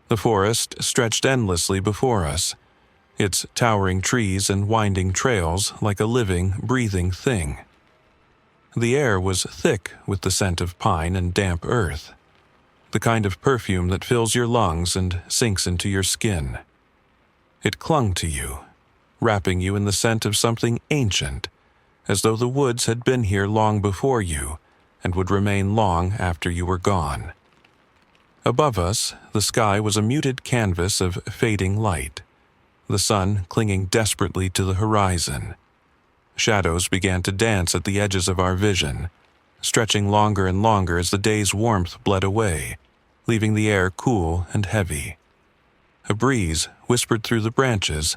The forest stretched endlessly before us, its towering trees and winding trails like a living, breathing thing. The air was thick with the scent of pine and damp earth, the kind of perfume that fills your lungs and sinks into your skin. It clung to you, wrapping you in the scent of something ancient, as though the woods had been here long before you and would remain long after you were gone. Above us, the sky was a muted canvas of fading light, the sun clinging desperately to the horizon. Shadows began to dance at the edges of our vision, stretching longer and longer as the day's warmth bled away, leaving the air cool and heavy. A breeze whispered through the branches,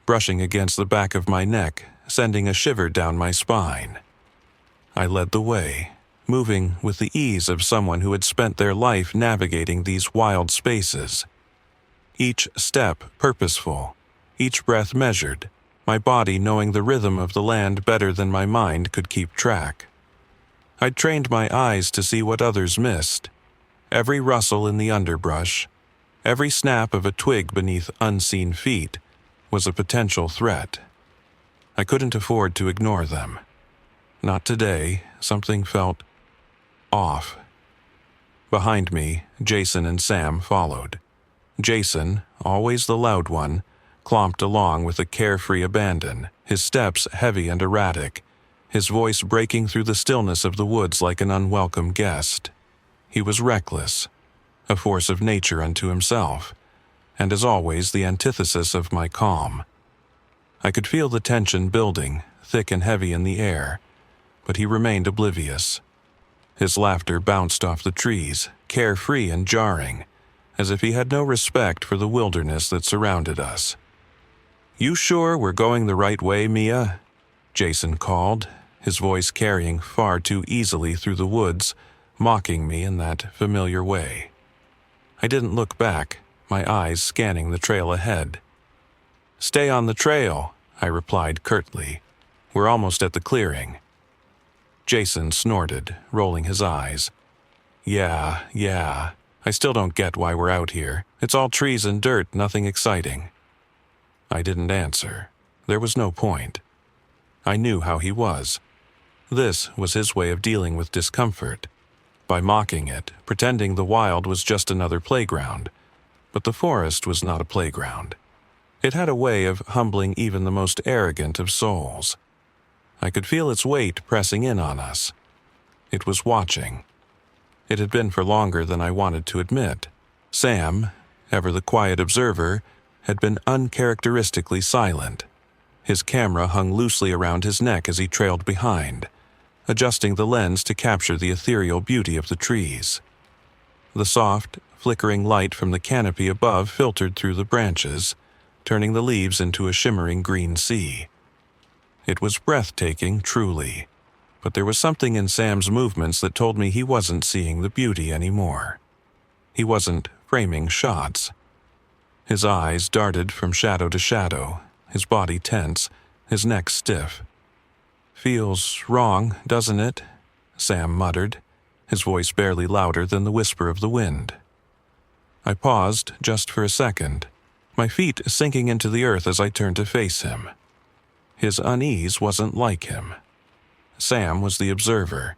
brushing against the back of my neck, sending a shiver down my spine. I led the way, moving with the ease of someone who had spent their life navigating these wild spaces. Each step purposeful, each breath measured, my body knowing the rhythm of the land better than my mind could keep track. I'd trained my eyes to see what others missed. Every rustle in the underbrush, every snap of a twig beneath unseen feet was a potential threat. I couldn't afford to ignore them. Not today. Something felt off. Behind me, Jason and Sam followed. Jason, always the loud one, clomped along with a carefree abandon, his steps heavy and erratic, his voice breaking through the stillness of the woods like an unwelcome guest. He was reckless, a force of nature unto himself, and as always the antithesis of my calm. I could feel the tension building, thick and heavy in the air, but he remained oblivious. His laughter bounced off the trees, carefree and jarring, as if he had no respect for the wilderness that surrounded us. "You sure we're going the right way, Mia?" Jason called, his voice carrying far too easily through the woods, mocking me in that familiar way. I didn't look back, my eyes scanning the trail ahead. "Stay on the trail," I replied curtly. "We're almost at the clearing." Jason snorted, rolling his eyes. Yeah. I still don't get why we're out here. It's all trees and dirt, nothing exciting." I didn't answer. There was no point. I knew how he was. This was his way of dealing with discomfort, by mocking it, pretending the wild was just another playground. But the forest was not a playground. It had a way of humbling even the most arrogant of souls. I could feel its weight pressing in on us. It was watching. It had been for longer than I wanted to admit. Sam, ever the quiet observer, had been uncharacteristically silent. His camera hung loosely around his neck as he trailed behind, adjusting the lens to capture the ethereal beauty of the trees. The soft, flickering light from the canopy above filtered through the branches, turning the leaves into a shimmering green sea. It was breathtaking, truly, but there was something in Sam's movements that told me he wasn't seeing the beauty anymore. He wasn't framing shots. His eyes darted from shadow to shadow, his body tense, his neck stiff. "Feels wrong, doesn't it?" Sam muttered, his voice barely louder than the whisper of the wind. I paused just for a second, my feet sinking into the earth as I turned to face him. His unease wasn't like him. Sam was the observer,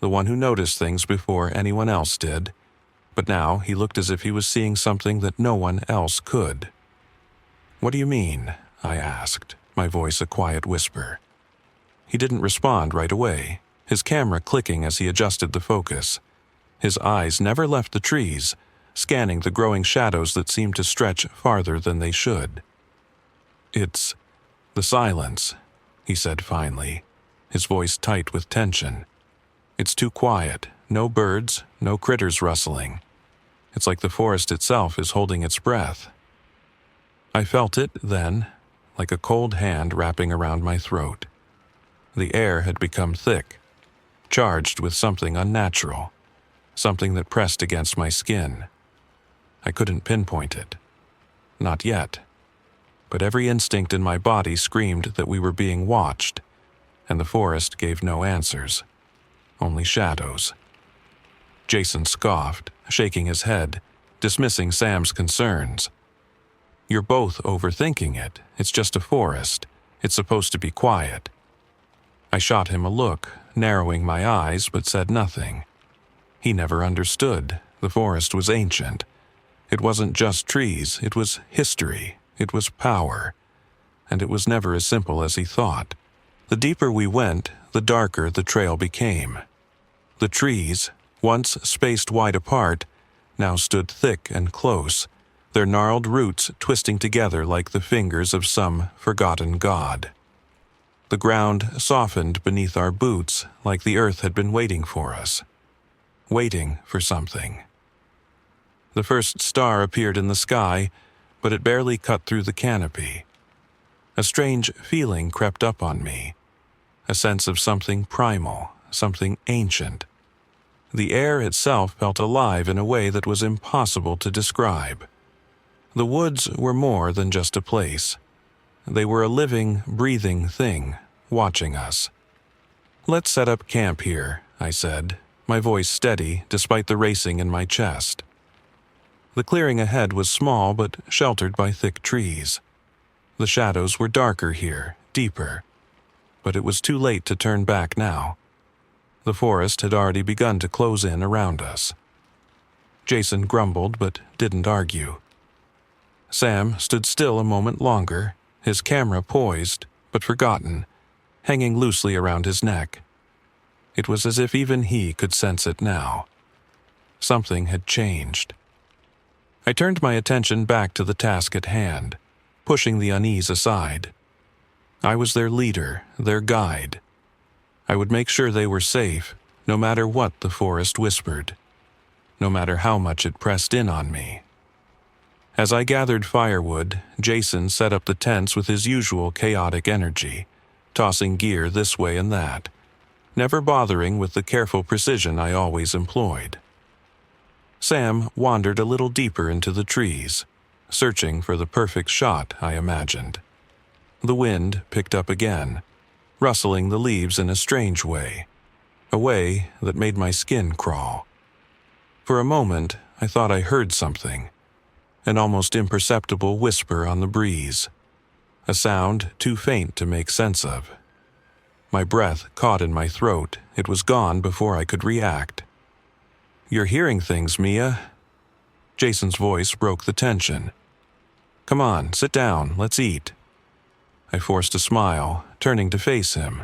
the one who noticed things before anyone else did, but now he looked as if he was seeing something that no one else could. "What do you mean?" I asked, my voice a quiet whisper. He didn't respond right away, his camera clicking as he adjusted the focus. His eyes never left the trees, scanning the growing shadows that seemed to stretch farther than they should. "It's the silence," he said finally, his voice tight with tension. "It's too quiet, no birds, no critters rustling. It's like the forest itself is holding its breath." I felt it then, like a cold hand wrapping around my throat. The air had become thick, charged with something unnatural, something that pressed against my skin. I couldn't pinpoint it. Not yet. But every instinct in my body screamed that we were being watched, and the forest gave no answers, only shadows. Jason scoffed, shaking his head, dismissing Sam's concerns. "You're both overthinking it. It's just a forest. It's supposed to be quiet." I shot him a look, narrowing my eyes, but said nothing. He never understood. The forest was ancient. It wasn't just trees, it was history, it was power. And it was never as simple as he thought. The deeper we went, the darker the trail became. The trees, once spaced wide apart, now stood thick and close, their gnarled roots twisting together like the fingers of some forgotten god. The ground softened beneath our boots like the earth had been waiting for us. Waiting for something. The first star appeared in the sky, but it barely cut through the canopy. A strange feeling crept up on me, a sense of something primal, something ancient. The air itself felt alive in a way that was impossible to describe. The woods were more than just a place. They were a living, breathing thing, watching us. "Let's set up camp here," I said, my voice steady despite the racing in my chest. The clearing ahead was small but sheltered by thick trees. The shadows were darker here, deeper. But it was too late to turn back now. The forest had already begun to close in around us. Jason grumbled but didn't argue. Sam stood still a moment longer, his camera poised, but forgotten, hanging loosely around his neck. It was as if even he could sense it now. Something had changed. I turned my attention back to the task at hand, pushing the unease aside. I was their leader, their guide. I would make sure they were safe, no matter what the forest whispered, no matter how much it pressed in on me. As I gathered firewood, Jason set up the tents with his usual chaotic energy, tossing gear this way and that, never bothering with the careful precision I always employed. Sam wandered a little deeper into the trees, searching for the perfect shot, I imagined. The wind picked up again, rustling the leaves in a strange way, a way that made my skin crawl. For a moment, I thought I heard something, an almost imperceptible whisper on the breeze, a sound too faint to make sense of. My breath caught in my throat. It was gone before I could react. "You're hearing things, Mia." Jason's voice broke the tension. "Come on, sit down, let's eat." I forced a smile, turning to face him.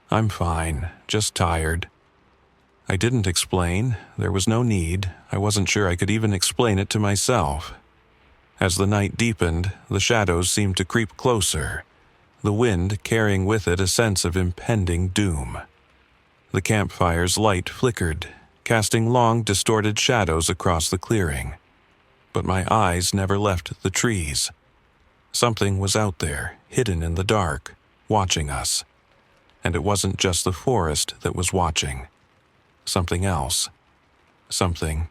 "I'm fine, just tired." I didn't explain. There was no need. I wasn't sure I could even explain it to myself. As the night deepened, the shadows seemed to creep closer, the wind carrying with it a sense of impending doom. The campfire's light flickered, casting long, distorted shadows across the clearing. But my eyes never left the trees. Something was out there, hidden in the dark, watching us. And it wasn't just the forest that was watching. Something else. Something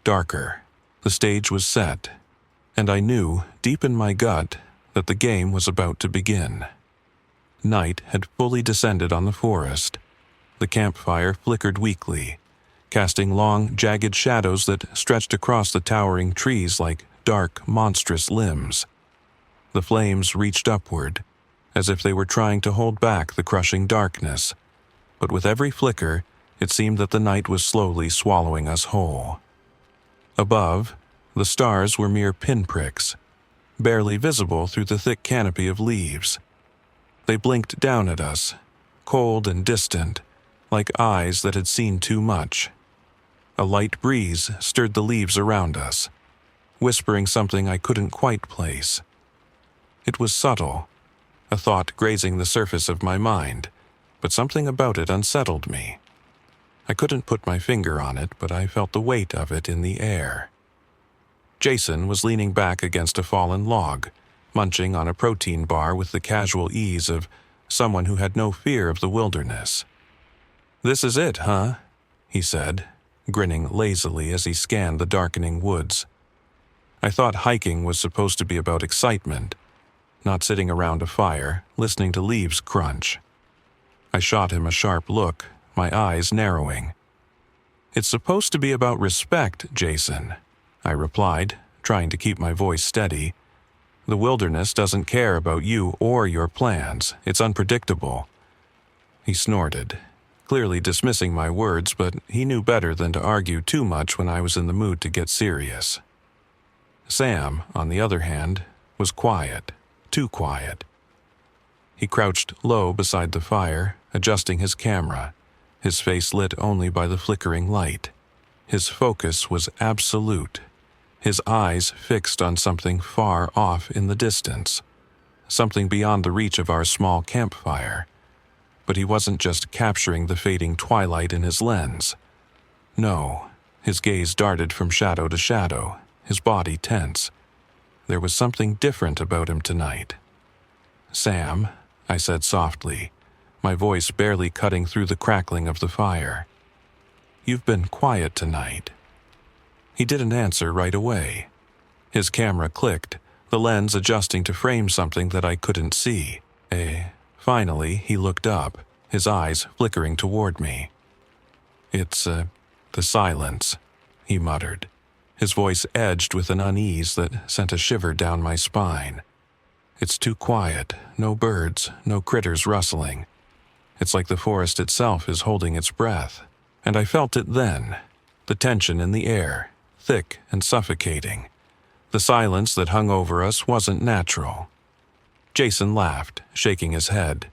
darker. The stage was set, and I knew, deep in my gut, that the game was about to begin. Night had fully descended on the forest. The campfire flickered weakly, casting long, jagged shadows that stretched across the towering trees like dark, monstrous limbs. The flames reached upward, as if they were trying to hold back the crushing darkness, but with every flicker, it seemed that the night was slowly swallowing us whole. Above, the stars were mere pinpricks, barely visible through the thick canopy of leaves. They blinked down at us, cold and distant, like eyes that had seen too much. A light breeze stirred the leaves around us, whispering something I couldn't quite place. It was subtle, a thought grazing the surface of my mind, but something about it unsettled me. I couldn't put my finger on it, but I felt the weight of it in the air. Jason was leaning back against a fallen log, munching on a protein bar with the casual ease of someone who had no fear of the wilderness. "This is it, huh?" he said, grinning lazily as he scanned the darkening woods. I thought hiking was supposed to be about excitement, not sitting around a fire, listening to leaves crunch. I shot him a sharp look, my eyes narrowing. "It's supposed to be about respect, Jason. I replied, trying to keep my voice steady. "The wilderness doesn't care about you or your plans. It's unpredictable." He snorted, clearly dismissing my words, but he knew better than to argue too much when I was in the mood to get serious. Sam, on the other hand, was quiet, too quiet. He crouched low beside the fire, adjusting his camera, his face lit only by the flickering light. His focus was absolute, his eyes fixed on something far off in the distance, something beyond the reach of our small campfire. But he wasn't just capturing the fading twilight in his lens. No, his gaze darted from shadow to shadow, his body tense. There was something different about him tonight. "Sam," I said softly, my voice barely cutting through the crackling of the fire. "You've been quiet tonight." He didn't answer right away. His camera clicked, the lens adjusting to frame something that I couldn't see. Finally, he looked up, his eyes flickering toward me. "It's, the silence," he muttered. His voice edged with an unease that sent a shiver down my spine. "It's too quiet, no birds, no critters rustling. It's like the forest itself is holding its breath." And I felt it then, the tension in the air, thick and suffocating. The silence that hung over us wasn't natural. Jason laughed, shaking his head.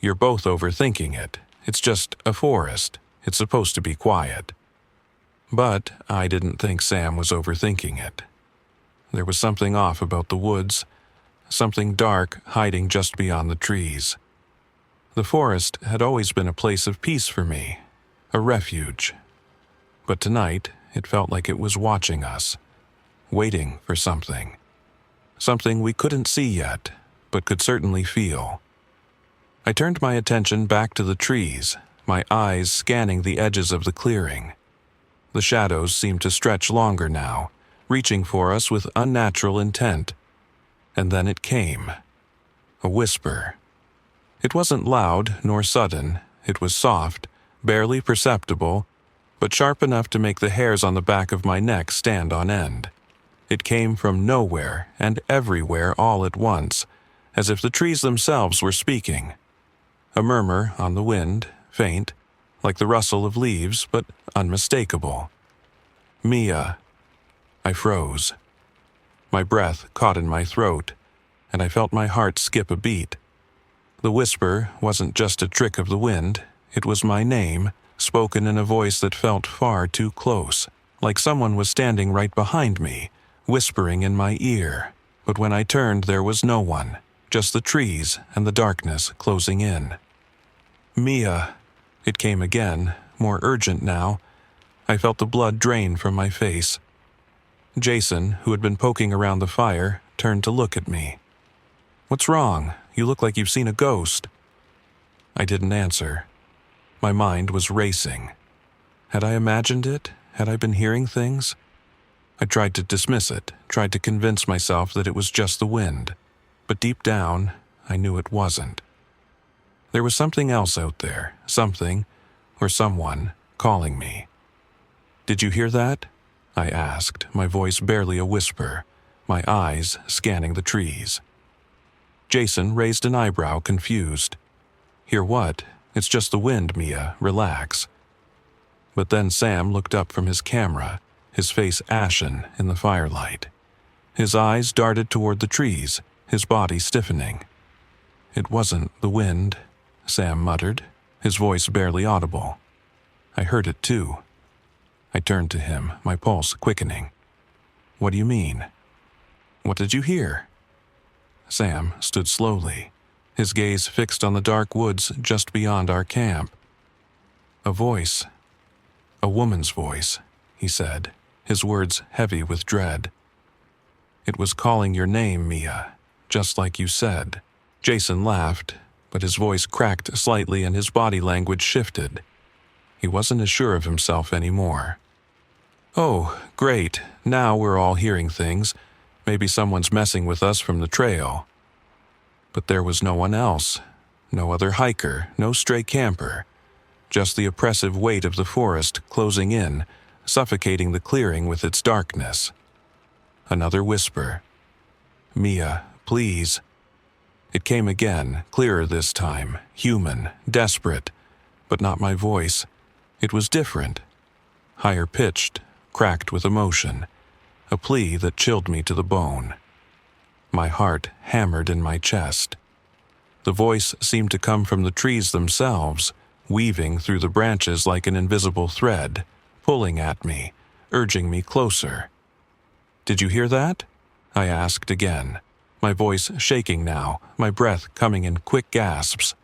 "You're both overthinking it. It's just a forest. It's supposed to be quiet." But I didn't think Sam was overthinking it. There was something off about the woods, something dark hiding just beyond the trees. The forest had always been a place of peace for me, a refuge. But tonight, it felt like it was watching us, waiting for something. Something we couldn't see yet, but could certainly feel. I turned my attention back to the trees, my eyes scanning the edges of the clearing. The shadows seemed to stretch longer now, reaching for us with unnatural intent. And then it came. A whisper. It wasn't loud nor sudden. It was soft, barely perceptible, but sharp enough to make the hairs on the back of my neck stand on end. It came from nowhere and everywhere all at once, as if the trees themselves were speaking. A murmur on the wind, faint, like the rustle of leaves, but unmistakable. "Mia." I froze. My breath caught in my throat, and I felt my heart skip a beat. The whisper wasn't just a trick of the wind, it was my name, spoken in a voice that felt far too close, like someone was standing right behind me, whispering in my ear. But when I turned, there was no one, just the trees and the darkness closing in. "Mia." It came again, more urgent now. I felt the blood drain from my face. Jason, who had been poking around the fire, turned to look at me. "What's wrong? You look like you've seen a ghost." I didn't answer. My mind was racing. Had I imagined it? Had I been hearing things? I tried to dismiss it, tried to convince myself that it was just the wind. But deep down, I knew it wasn't. There was something else out there, something, or someone, calling me. "Did you hear that?" I asked, my voice barely a whisper, my eyes scanning the trees. Jason raised an eyebrow, confused. "Hear what? It's just the wind, Mia. Relax." But then Sam looked up from his camera, his face ashen in the firelight. His eyes darted toward the trees, his body stiffening. "It wasn't the wind," Sam muttered, his voice barely audible. I heard it too. I turned to him, my pulse quickening. "What do you mean?" "What did you hear?" Sam stood slowly, his gaze fixed on the dark woods just beyond our camp. "A voice. A woman's voice," he said, his words heavy with dread. "It was calling your name, Mia, just like you said." Jason laughed, but his voice cracked slightly and his body language shifted. He wasn't as sure of himself anymore. "Oh, great. Now we're all hearing things. Maybe someone's messing with us from the trail." But there was no one else. No other hiker, no stray camper. Just the oppressive weight of the forest closing in, suffocating the clearing with its darkness. Another whisper. "Mia, please." It came again, clearer this time, human, desperate, but not my voice. It was different. Higher pitched, cracked with emotion, a plea that chilled me to the bone. My heart hammered in my chest. The voice seemed to come from the trees themselves, weaving through the branches like an invisible thread, pulling at me, urging me closer. "Did you hear that?" I asked again, my voice shaking now, my breath coming in quick gasps.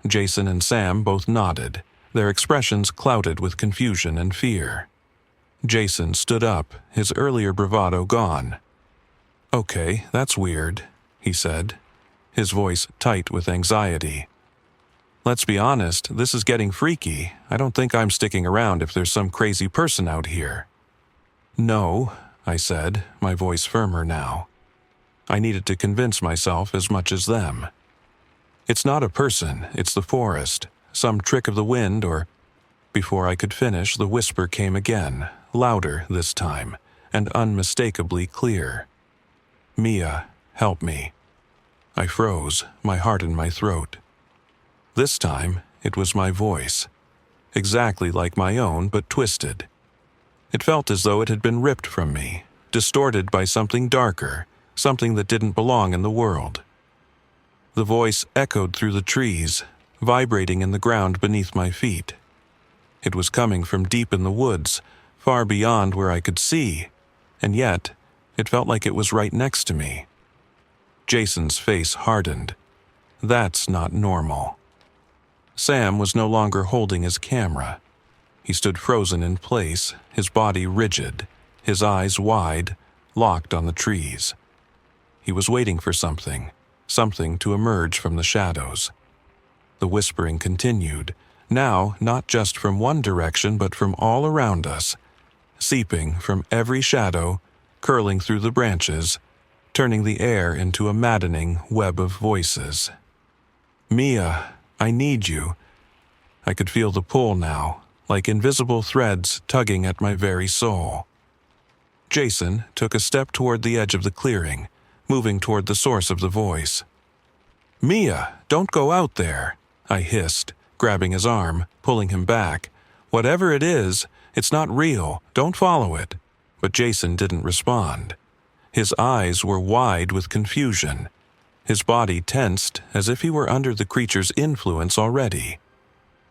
Jason and Sam both nodded, their expressions clouded with confusion and fear. Jason stood up, his earlier bravado gone. "Okay, that's weird," he said, his voice tight with anxiety. "Let's be honest, this is getting freaky. I don't think I'm sticking around if there's some crazy person out here." "No," I said, my voice firmer now. I needed to convince myself as much as them. "It's not a person, it's the forest, some trick of the wind or—" Before I could finish, the whisper came again, louder this time, and unmistakably clear. "Mia, help me." I froze, my heart in my throat. This time, it was my voice, exactly like my own but twisted. It felt as though it had been ripped from me, distorted by something darker, something that didn't belong in the world. The voice echoed through the trees, vibrating in the ground beneath my feet. It was coming from deep in the woods, far beyond where I could see, and yet it felt like it was right next to me. Jason's face hardened. That's not normal. Sam was no longer holding his camera. He stood frozen in place, his body rigid, his eyes wide, locked on the trees. He was waiting for something to emerge from the shadows. The whispering continued, now not just from one direction but from all around us, seeping from every shadow, curling through the branches, turning the air into a maddening web of voices. "Mia, I need you." I could feel the pull now, like invisible threads tugging at my very soul. Jason took a step toward the edge of the clearing, moving toward the source of the voice. "Mia, don't go out there," I hissed, grabbing his arm, pulling him back. "Whatever it is, it's not real. Don't follow it." But Jason didn't respond. His eyes were wide with confusion. His body tensed as if he were under the creature's influence already.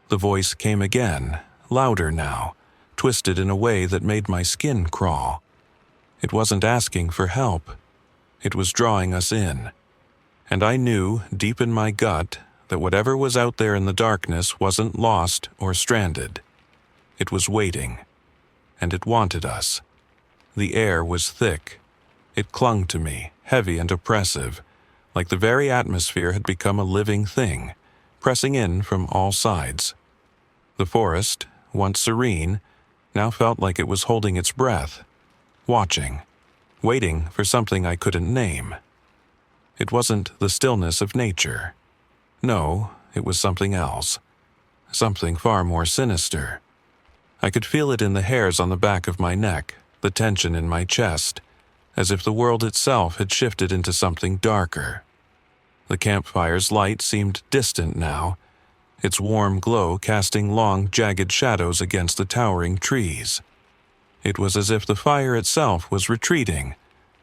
The voice came again, louder now, twisted in a way that made my skin crawl. It wasn't asking for help. It was drawing us in. And I knew, deep in my gut, that whatever was out there in the darkness wasn't lost or stranded. It was waiting. And it wanted us. The air was thick. It clung to me, heavy and oppressive, like the very atmosphere had become a living thing, pressing in from all sides. The forest, once serene, now felt like it was holding its breath, watching, waiting for something I couldn't name. It wasn't the stillness of nature. No, it was something else. Something far more sinister. I could feel it in the hairs on the back of my neck, the tension in my chest, as if the world itself had shifted into something darker. The campfire's light seemed distant now, its warm glow casting long, jagged shadows against the towering trees. It was as if the fire itself was retreating,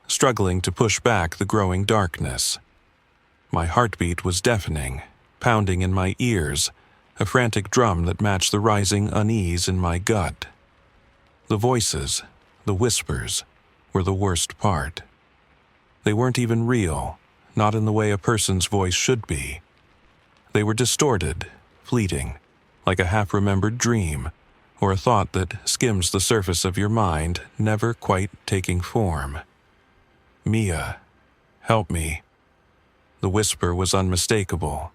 struggling to push back the growing darkness. My heartbeat was deafening, pounding in my ears, a frantic drum that matched the rising unease in my gut. The voices, the whispers, were the worst part. They weren't even real, not in the way a person's voice should be. They were distorted, fleeting, like a half-remembered dream, or a thought that skims the surface of your mind, never quite taking form. "Mia, help me." The whisper was unmistakable.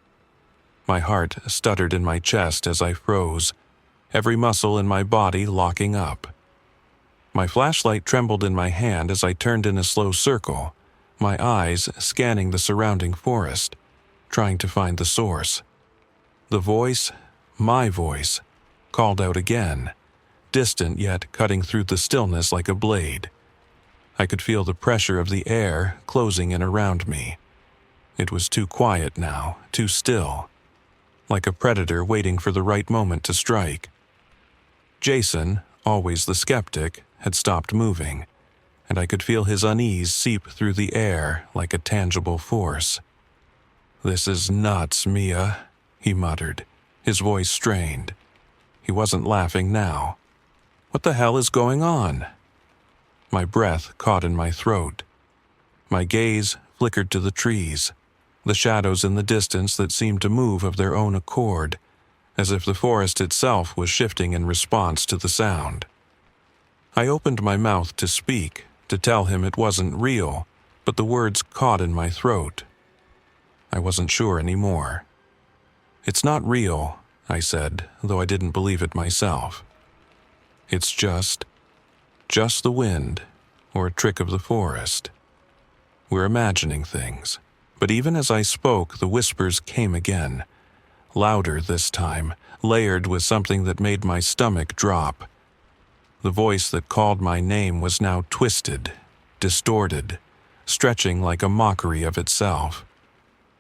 My heart stuttered in my chest as I froze, every muscle in my body locking up. My flashlight trembled in my hand as I turned in a slow circle, my eyes scanning the surrounding forest, trying to find the source. The voice, my voice, called out again, distant yet cutting through the stillness like a blade. I could feel the pressure of the air closing in around me. It was too quiet now, too still, like a predator waiting for the right moment to strike. Jason, always the skeptic, had stopped moving, and I could feel his unease seep through the air like a tangible force. "This is nuts, Mia," he muttered, his voice strained. He wasn't laughing now. "What the hell is going on?" My breath caught in my throat. My gaze flickered to the trees, the shadows in the distance that seemed to move of their own accord, as if the forest itself was shifting in response to the sound. I opened my mouth to speak, to tell him it wasn't real, but the words caught in my throat. I wasn't sure anymore. "It's not real," I said, though I didn't believe it myself. "It's just the wind, or a trick of the forest. We're imagining things." But even as I spoke, the whispers came again, louder this time, layered with something that made my stomach drop. The voice that called my name was now twisted, distorted, stretching like a mockery of itself.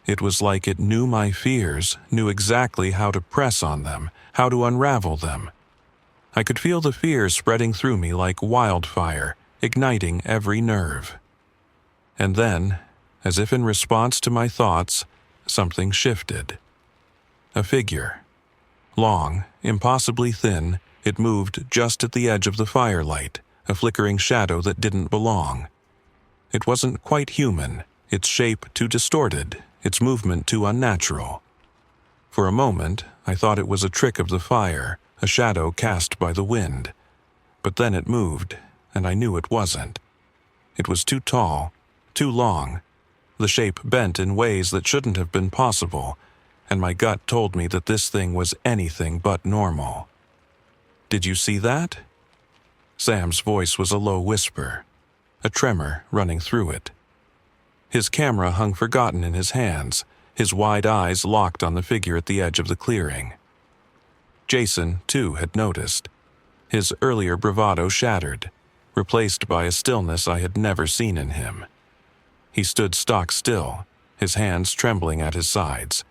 It was like it knew my fears, knew exactly how to press on them, how to unravel them. I could feel the fear spreading through me like wildfire, igniting every nerve. And then, as if in response to my thoughts, something shifted. A figure. Long, impossibly thin, it moved just at the edge of the firelight, a flickering shadow that didn't belong. It wasn't quite human, its shape too distorted, its movement too unnatural. For a moment, I thought it was a trick of the fire, a shadow cast by the wind. But then it moved, and I knew it wasn't. It was too tall, too long. The shape bent in ways that shouldn't have been possible, and my gut told me that this thing was anything but normal. "Did you see that?" Sam's voice was a low whisper, a tremor running through it. His camera hung forgotten in his hands, his wide eyes locked on the figure at the edge of the clearing. Jason, too, had noticed. His earlier bravado shattered, replaced by a stillness I had never seen in him. He stood stock still, his hands trembling at his sides.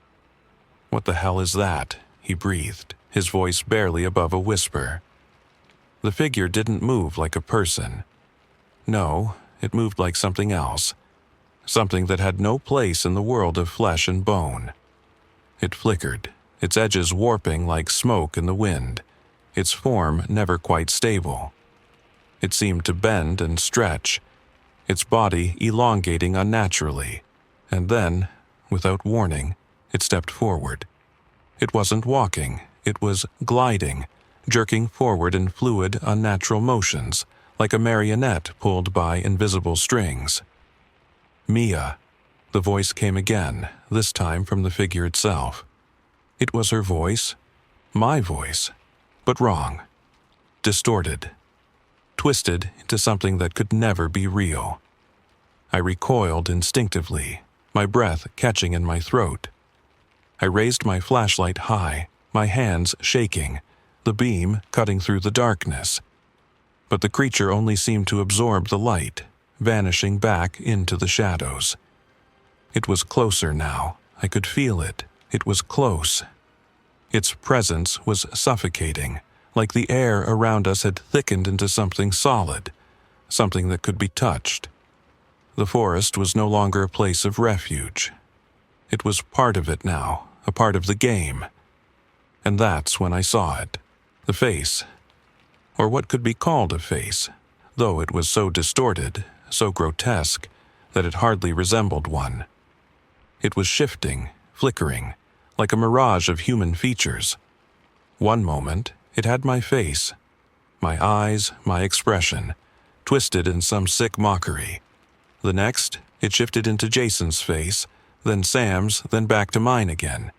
"What the hell is that?" he breathed, his voice barely above a whisper. The figure didn't move like a person. No, it moved like something else, something that had no place in the world of flesh and bone. It flickered, its edges warping like smoke in the wind, its form never quite stable. It seemed to bend and stretch, its body elongating unnaturally, and then, without warning, it stepped forward. It wasn't walking, it was gliding, jerking forward in fluid, unnatural motions, like a marionette pulled by invisible strings. "Mia," the voice came again, this time from the figure itself. It was her voice, my voice, but wrong, distorted, twisted into something that could never be real. I recoiled instinctively, my breath catching in my throat. I raised my flashlight high, my hands shaking, the beam cutting through the darkness. But the creature only seemed to absorb the light, vanishing back into the shadows. It was closer now. I could feel it. It was close. Its presence was suffocating, like the air around us had thickened into something solid, something that could be touched. The forest was no longer a place of refuge. It was part of it now, a part of the game. And that's when I saw it. The face. Or what could be called a face, though it was so distorted, so grotesque, that it hardly resembled one. It was shifting, flickering, like a mirage of human features. One moment, it had my face, my eyes, my expression, twisted in some sick mockery. The next, it shifted into Jason's face, then Sam's, then back to mine again.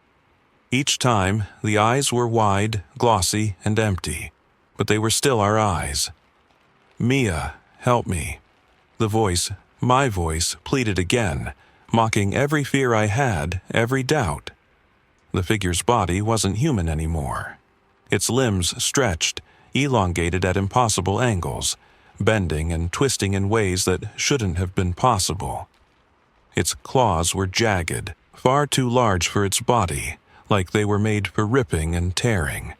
Each time, the eyes were wide, glossy, and empty, but they were still our eyes. "Mia, help me." The voice, my voice, pleaded again, mocking every fear I had, every doubt. The figure's body wasn't human anymore. Its limbs stretched, elongated at impossible angles, bending and twisting in ways that shouldn't have been possible. Its claws were jagged, far too large for its body, like they were made for ripping and tearing.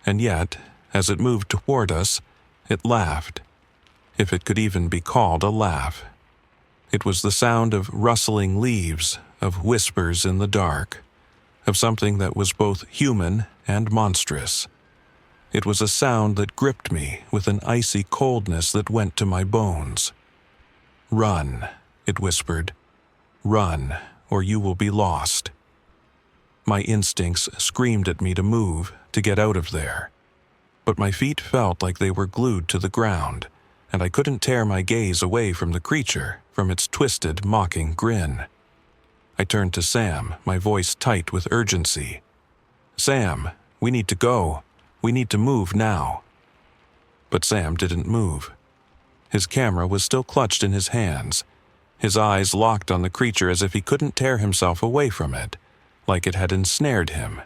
And yet, as it moved toward us, it laughed, if it could even be called a laugh. It was the sound of rustling leaves, of whispers in the dark, of something that was both human and monstrous. It was a sound that gripped me with an icy coldness that went to my bones. "Run," it whispered. "Run, or you will be lost." My instincts screamed at me to move, to get out of there. But my feet felt like they were glued to the ground, and I couldn't tear my gaze away from the creature, from its twisted, mocking grin. I turned to Sam, my voice tight with urgency. "Sam, we need to go. We need to move now." But Sam didn't move. His camera was still clutched in his hands, his eyes locked on the creature as if he couldn't tear himself away from it, like it had ensnared him.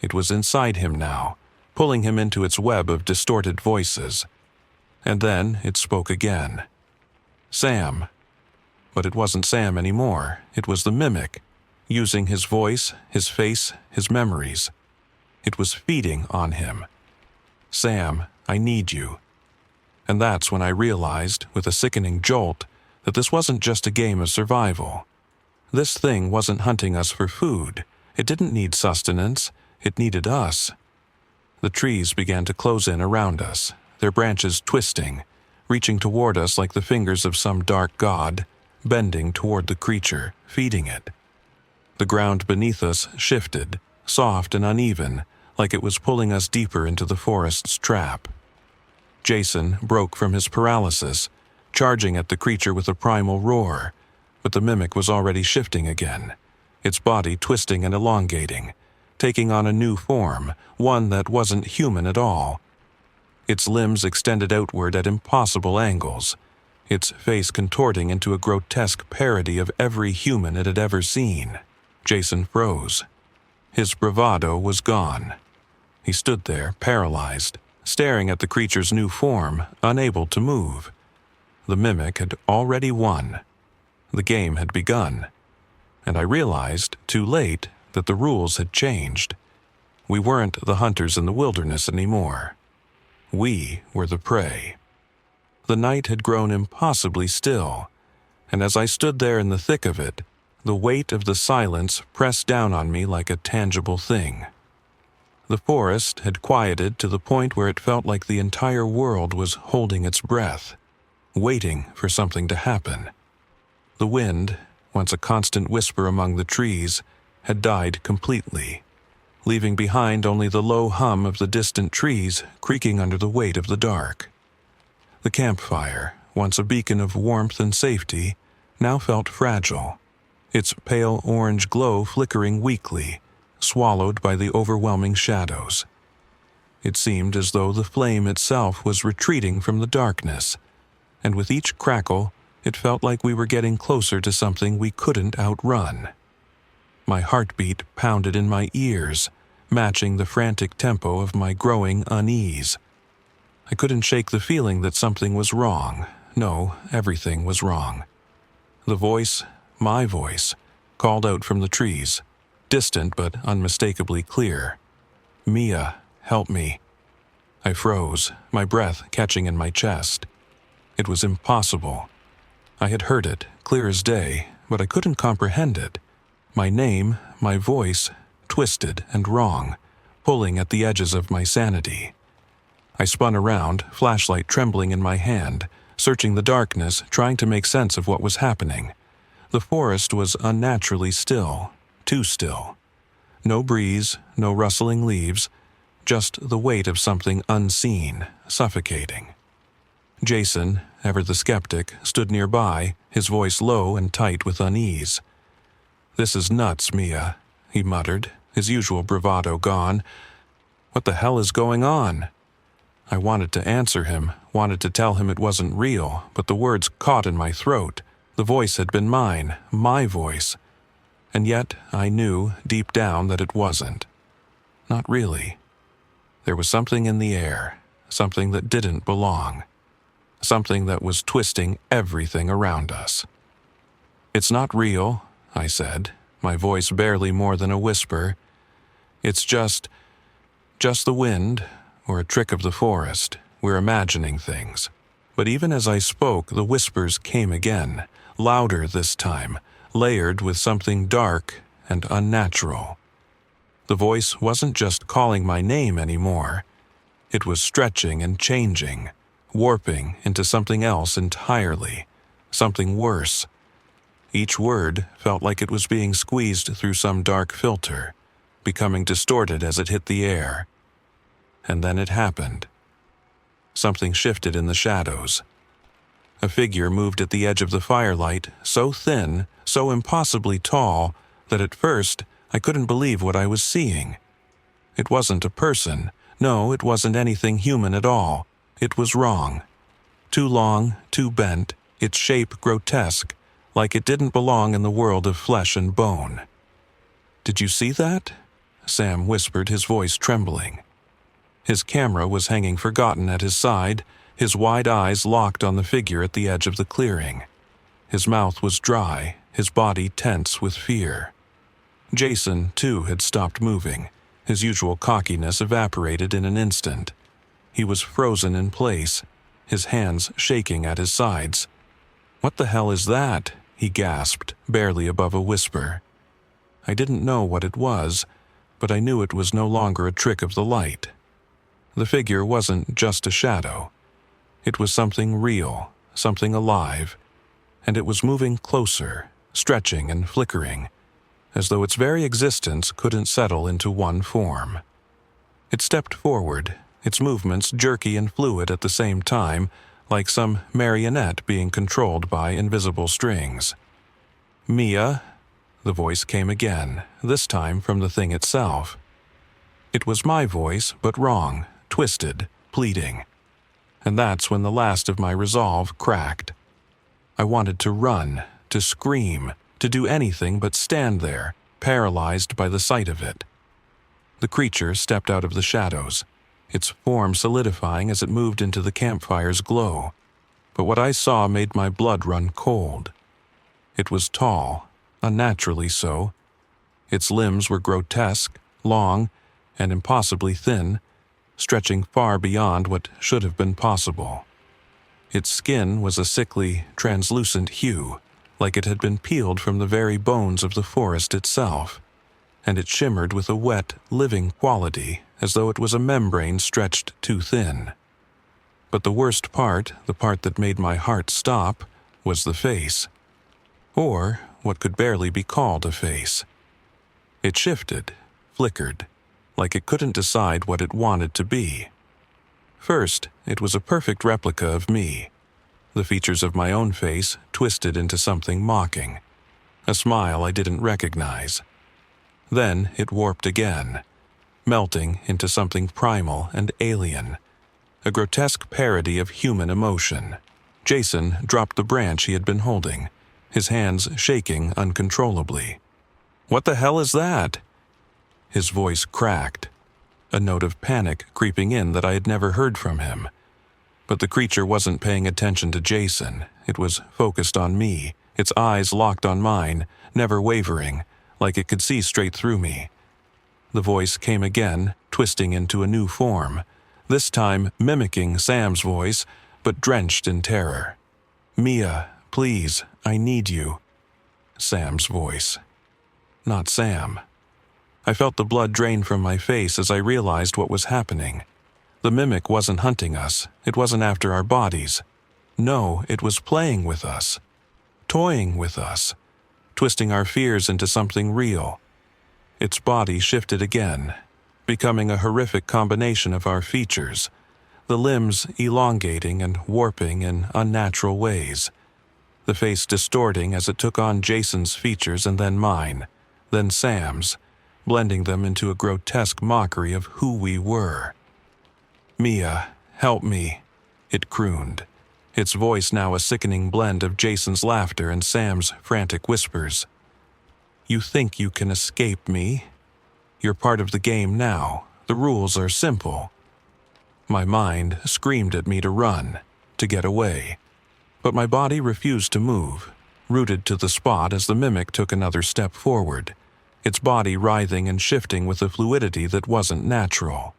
It was inside him now, pulling him into its web of distorted voices. And then it spoke again. "Sam." But it wasn't Sam anymore. It was the mimic, using his voice, his face, his memories. It was feeding on him. "Sam, I need you." And that's when I realized, with a sickening jolt, that this wasn't just a game of survival. This thing wasn't hunting us for food. It didn't need sustenance. It needed us. The trees began to close in around us, their branches twisting, reaching toward us like the fingers of some dark god, bending toward the creature, feeding it. The ground beneath us shifted, soft and uneven, like it was pulling us deeper into the forest's trap. Jason broke from his paralysis, charging at the creature with a primal roar, but the mimic was already shifting again, its body twisting and elongating, taking on a new form, one that wasn't human at all. Its limbs extended outward at impossible angles, its face contorting into a grotesque parody of every human it had ever seen. Jason froze. His bravado was gone. He stood there, paralyzed, staring at the creature's new form, unable to move. The mimic had already won. The game had begun. And I realized, too late, that the rules had changed. We weren't the hunters in the wilderness anymore. We were the prey. The night had grown impossibly still, and as I stood there in the thick of it, the weight of the silence pressed down on me like a tangible thing. The forest had quieted to the point where it felt like the entire world was holding its breath, waiting for something to happen. The wind, once a constant whisper among the trees, had died completely, leaving behind only the low hum of the distant trees creaking under the weight of the dark. The campfire, once a beacon of warmth and safety, now felt fragile, its pale orange glow flickering weakly, swallowed by the overwhelming shadows. It seemed as though the flame itself was retreating from the darkness, and with each crackle, it felt like we were getting closer to something we couldn't outrun. My heartbeat pounded in my ears, matching the frantic tempo of my growing unease. I couldn't shake the feeling that something was wrong. No, everything was wrong. The voice, my voice, called out from the trees, distant but unmistakably clear. "Mia, help me." I froze, my breath catching in my chest. It was impossible. I had heard it, clear as day, but I couldn't comprehend it. My name, my voice, twisted and wrong, pulling at the edges of my sanity. I spun around, flashlight trembling in my hand, searching the darkness, trying to make sense of what was happening. The forest was unnaturally still, too still. No breeze, no rustling leaves, just the weight of something unseen, suffocating. Jason, ever the skeptic, stood nearby, his voice low and tight with unease. "This is nuts, Mia," he muttered, his usual bravado gone. "What the hell is going on?" I wanted to answer him, wanted to tell him it wasn't real, but the words caught in my throat. The voice had been mine, my voice. And yet I knew, deep down, that it wasn't. Not really. There was something in the air, something that didn't belong, something that was twisting everything around us. "It's not real," I said, my voice barely more than a whisper. "It's just the wind, or a trick of the forest. We're imagining things." But even as I spoke, the whispers came again, louder this time, layered with something dark and unnatural. The voice wasn't just calling my name anymore. It was stretching and changing, warping into something else entirely, something worse. Each word felt like it was being squeezed through some dark filter, becoming distorted as it hit the air. And then it happened. Something shifted in the shadows. A figure moved at the edge of the firelight, so thin, so impossibly tall, that at first I couldn't believe what I was seeing. It wasn't a person. No, it wasn't anything human at all. It was wrong. Too long, too bent, its shape grotesque, like it didn't belong in the world of flesh and bone. "Did you see that?" Sam whispered, his voice trembling. His camera was hanging forgotten at his side, his wide eyes locked on the figure at the edge of the clearing. His mouth was dry, his body tense with fear. Jason, too, had stopped moving. His usual cockiness evaporated in an instant. He was frozen in place, his hands shaking at his sides. "What the hell is that?" he gasped, barely above a whisper. I didn't know what it was, but I knew it was no longer a trick of the light. The figure wasn't just a shadow. It was something real, something alive, and it was moving closer, stretching and flickering, as though its very existence couldn't settle into one form. It stepped forward, its movements jerky and fluid at the same time, like some marionette being controlled by invisible strings. "Mia?" The voice came again, this time from the thing itself. It was my voice, but wrong, twisted, pleading. And that's when the last of my resolve cracked. I wanted to run, to scream, to do anything but stand there, paralyzed by the sight of it. The creature stepped out of the shadows, its form solidifying as it moved into the campfire's glow. But what I saw made my blood run cold. It was tall, unnaturally so. Its limbs were grotesque, long, and impossibly thin, stretching far beyond what should have been possible. Its skin was a sickly, translucent hue, like it had been peeled from the very bones of the forest itself, and it shimmered with a wet, living quality, as though it was a membrane stretched too thin. But the worst part, the part that made my heart stop, was the face. Or what could barely be called a face. It shifted, flickered, like it couldn't decide what it wanted to be. First, it was a perfect replica of me, the features of my own face twisted into something mocking, a smile I didn't recognize. Then it warped again, melting into something primal and alien, a grotesque parody of human emotion. Jason dropped the branch he had been holding, his hands shaking uncontrollably. "What the hell is that?" His voice cracked, a note of panic creeping in that I had never heard from him. But the creature wasn't paying attention to Jason. It was focused on me, its eyes locked on mine, never wavering, like it could see straight through me. The voice came again, twisting into a new form, this time mimicking Sam's voice, but drenched in terror. "Mia, please, I need you." Sam's voice. Not Sam. I felt the blood drain from my face as I realized what was happening. The mimic wasn't hunting us. It wasn't after our bodies. No, it was playing with us, toying with us, twisting our fears into something real. Its body shifted again, becoming a horrific combination of our features, the limbs elongating and warping in unnatural ways, the face distorting as it took on Jason's features and then mine, then Sam's, blending them into a grotesque mockery of who we were. "Mia, help me," it crooned, its voice now a sickening blend of Jason's laughter and Sam's frantic whispers. "You think you can escape me? You're part of the game now. The rules are simple." My mind screamed at me to run, to get away. But my body refused to move, rooted to the spot as the mimic took another step forward, its body writhing and shifting with a fluidity that wasn't natural.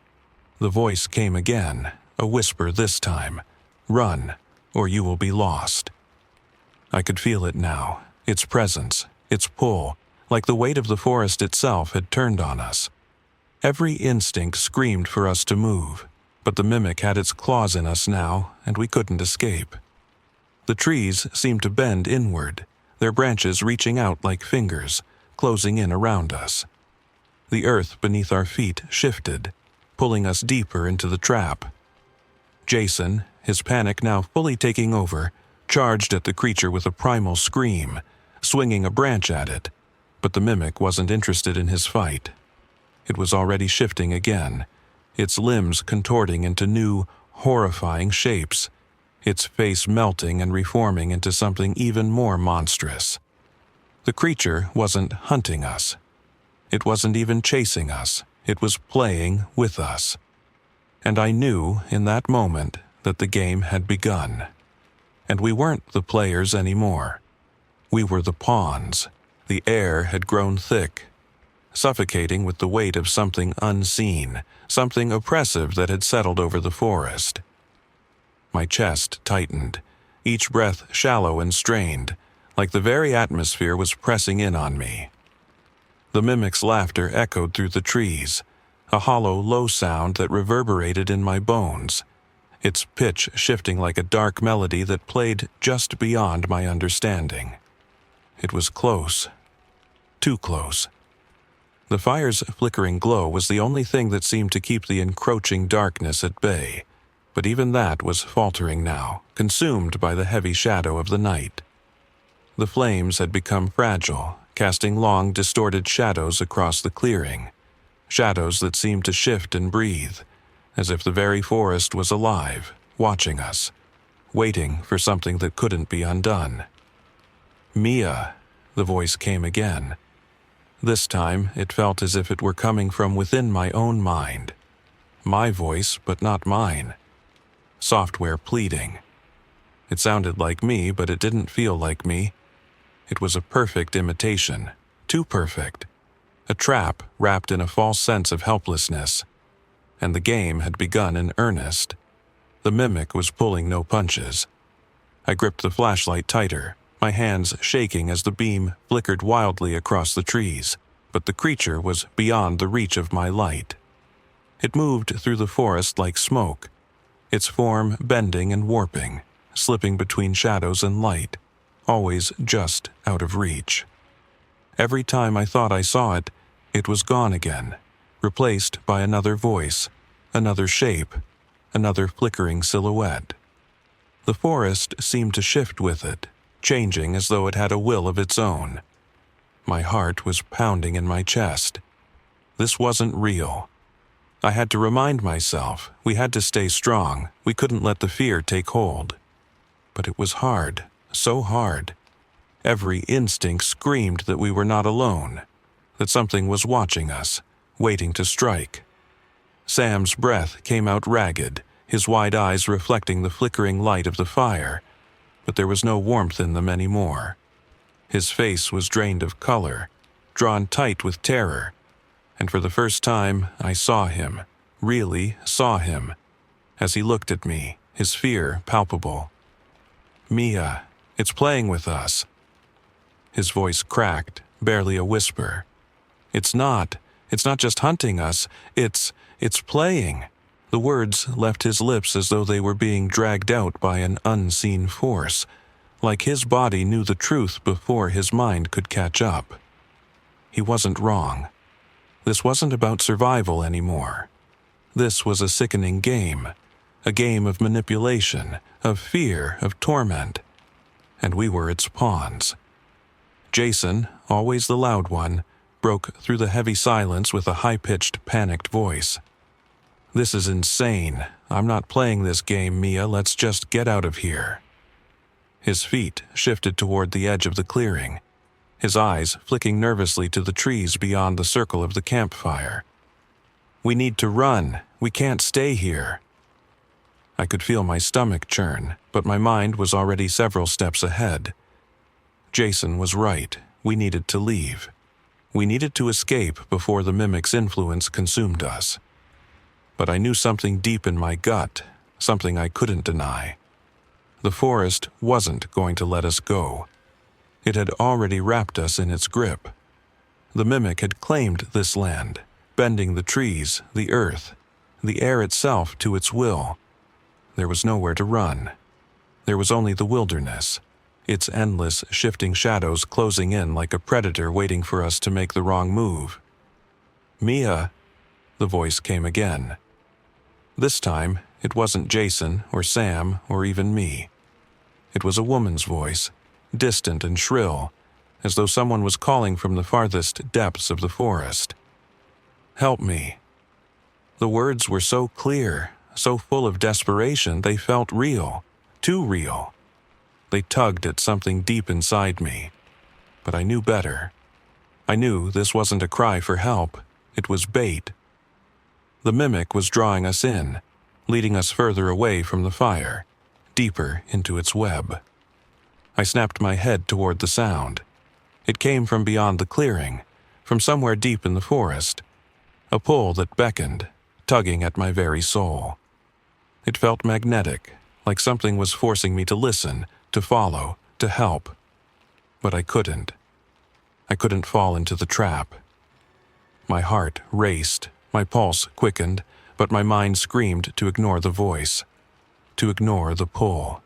The voice came again, a whisper this time. "Run, or you will be lost." I could feel it now, its presence, its pull, like the weight of the forest itself had turned on us. Every instinct screamed for us to move, but the mimic had its claws in us now, and we couldn't escape. The trees seemed to bend inward, their branches reaching out like fingers, closing in around us. The earth beneath our feet shifted, pulling us deeper into the trap. Jason, his panic now fully taking over, charged at the creature with a primal scream, swinging a branch at it, but the mimic wasn't interested in his fight. It was already shifting again, its limbs contorting into new, horrifying shapes, its face melting and reforming into something even more monstrous. The creature wasn't hunting us. It wasn't even chasing us. It was playing with us. And I knew in that moment that the game had begun. And we weren't the players anymore. We were the pawns. The air had grown thick, suffocating with the weight of something unseen, something oppressive that had settled over the forest. My chest tightened, each breath shallow and strained, like the very atmosphere was pressing in on me. The mimic's laughter echoed through the trees, a hollow, low sound that reverberated in my bones, its pitch shifting like a dark melody that played just beyond my understanding. It was close. Too close. The fire's flickering glow was the only thing that seemed to keep the encroaching darkness at bay, but even that was faltering now, consumed by the heavy shadow of the night. The flames had become fragile, casting long, distorted shadows across the clearing, shadows that seemed to shift and breathe, as if the very forest was alive, watching us, waiting for something that couldn't be undone. "Mia," the voice came again. This time it felt as if it were coming from within my own mind. My voice, but not mine. Software pleading. It sounded like me, but it didn't feel like me. It was a perfect imitation, too perfect. A trap wrapped in a false sense of helplessness. And the game had begun in earnest. The mimic was pulling no punches. I gripped the flashlight tighter, my hands shaking as the beam flickered wildly across the trees, but the creature was beyond the reach of my light. It moved through the forest like smoke, its form bending and warping, slipping between shadows and light, always just out of reach. Every time I thought I saw it, it was gone again, replaced by another voice, another shape, another flickering silhouette. The forest seemed to shift with it, changing as though it had a will of its own. My heart was pounding in my chest. This wasn't real. I had to remind myself, we had to stay strong, we couldn't let the fear take hold. But it was hard, so hard. Every instinct screamed that we were not alone, that something was watching us, waiting to strike. Sam's breath came out ragged, his wide eyes reflecting the flickering light of the fire, but there was no warmth in them anymore. His face was drained of color, drawn tight with terror, and for the first time I saw him, really saw him, as he looked at me, his fear palpable. "Mia, it's playing with us." His voice cracked, barely a whisper. It's not just hunting us, it's playing." The words left his lips as though they were being dragged out by an unseen force, like his body knew the truth before his mind could catch up. He wasn't wrong. This wasn't about survival anymore. This was a sickening game, a game of manipulation, of fear, of torment. And we were its pawns. Jason, always the loud one, broke through the heavy silence with a high-pitched, panicked voice. "This is insane. I'm not playing this game, Mia. Let's just get out of here." His feet shifted toward the edge of the clearing, his eyes flicking nervously to the trees beyond the circle of the campfire. "We need to run. We can't stay here." I could feel my stomach churn, but my mind was already several steps ahead. Jason was right. We needed to leave. We needed to escape before the mimic's influence consumed us. But I knew something deep in my gut, something I couldn't deny. The forest wasn't going to let us go. It had already wrapped us in its grip. The mimic had claimed this land, bending the trees, the earth, the air itself to its will. There was nowhere to run. There was only the wilderness, its endless, shifting shadows closing in like a predator waiting for us to make the wrong move. "Mia," the voice came again. This time, it wasn't Jason or Sam or even me. It was a woman's voice, distant and shrill, as though someone was calling from the farthest depths of the forest. "Help me." The words were so clear, so full of desperation, they felt real, too real. They tugged at something deep inside me. But I knew better. I knew this wasn't a cry for help, it was bait. The mimic was drawing us in, leading us further away from the fire, deeper into its web. I snapped my head toward the sound. It came from beyond the clearing, from somewhere deep in the forest, a pull that beckoned, tugging at my very soul. It felt magnetic, like something was forcing me to listen, to follow, to help. But I couldn't. I couldn't fall into the trap. My heart raced, my pulse quickened, but my mind screamed to ignore the voice, to ignore the pull.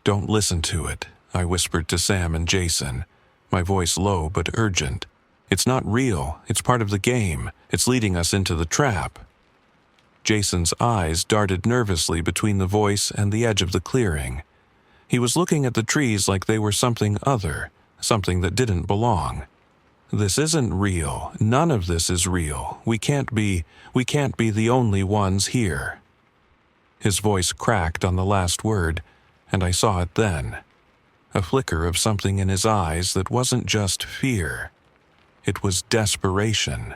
"Don't listen to it," I whispered to Sam and Jason, my voice low but urgent. "It's not real, it's part of the game, it's leading us into the trap." Jason's eyes darted nervously between the voice and the edge of the clearing. He was looking at the trees like they were something other, something that didn't belong. "This isn't real. None of this is real. We can't be the only ones here." His voice cracked on the last word, and I saw it then. A flicker of something in his eyes that wasn't just fear. It was desperation.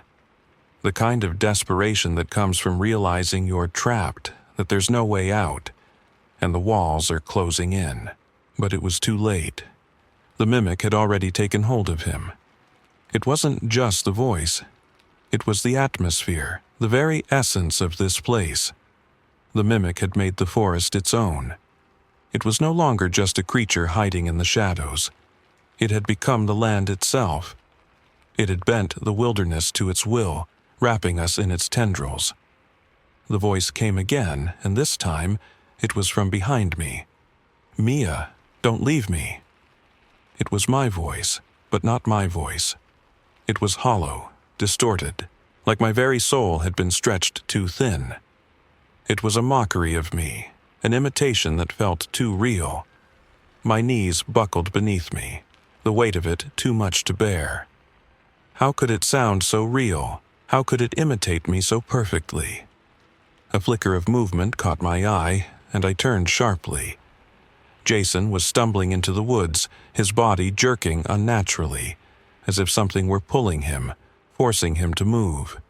The kind of desperation that comes from realizing you're trapped, that there's no way out, and the walls are closing in. But it was too late. The mimic had already taken hold of him. It wasn't just the voice. It was the atmosphere, the very essence of this place. The mimic had made the forest its own. It was no longer just a creature hiding in the shadows. It had become the land itself. It had bent the wilderness to its will, wrapping us in its tendrils. The voice came again, and this time it was from behind me. "Mia, don't leave me." It was my voice, but not my voice. It was hollow, distorted, like my very soul had been stretched too thin. It was a mockery of me, an imitation that felt too real. My knees buckled beneath me, the weight of it too much to bear. How could it sound so real? How could it imitate me so perfectly? A flicker of movement caught my eye, and I turned sharply. Jason was stumbling into the woods, his body jerking unnaturally, as if something were pulling him, forcing him to move.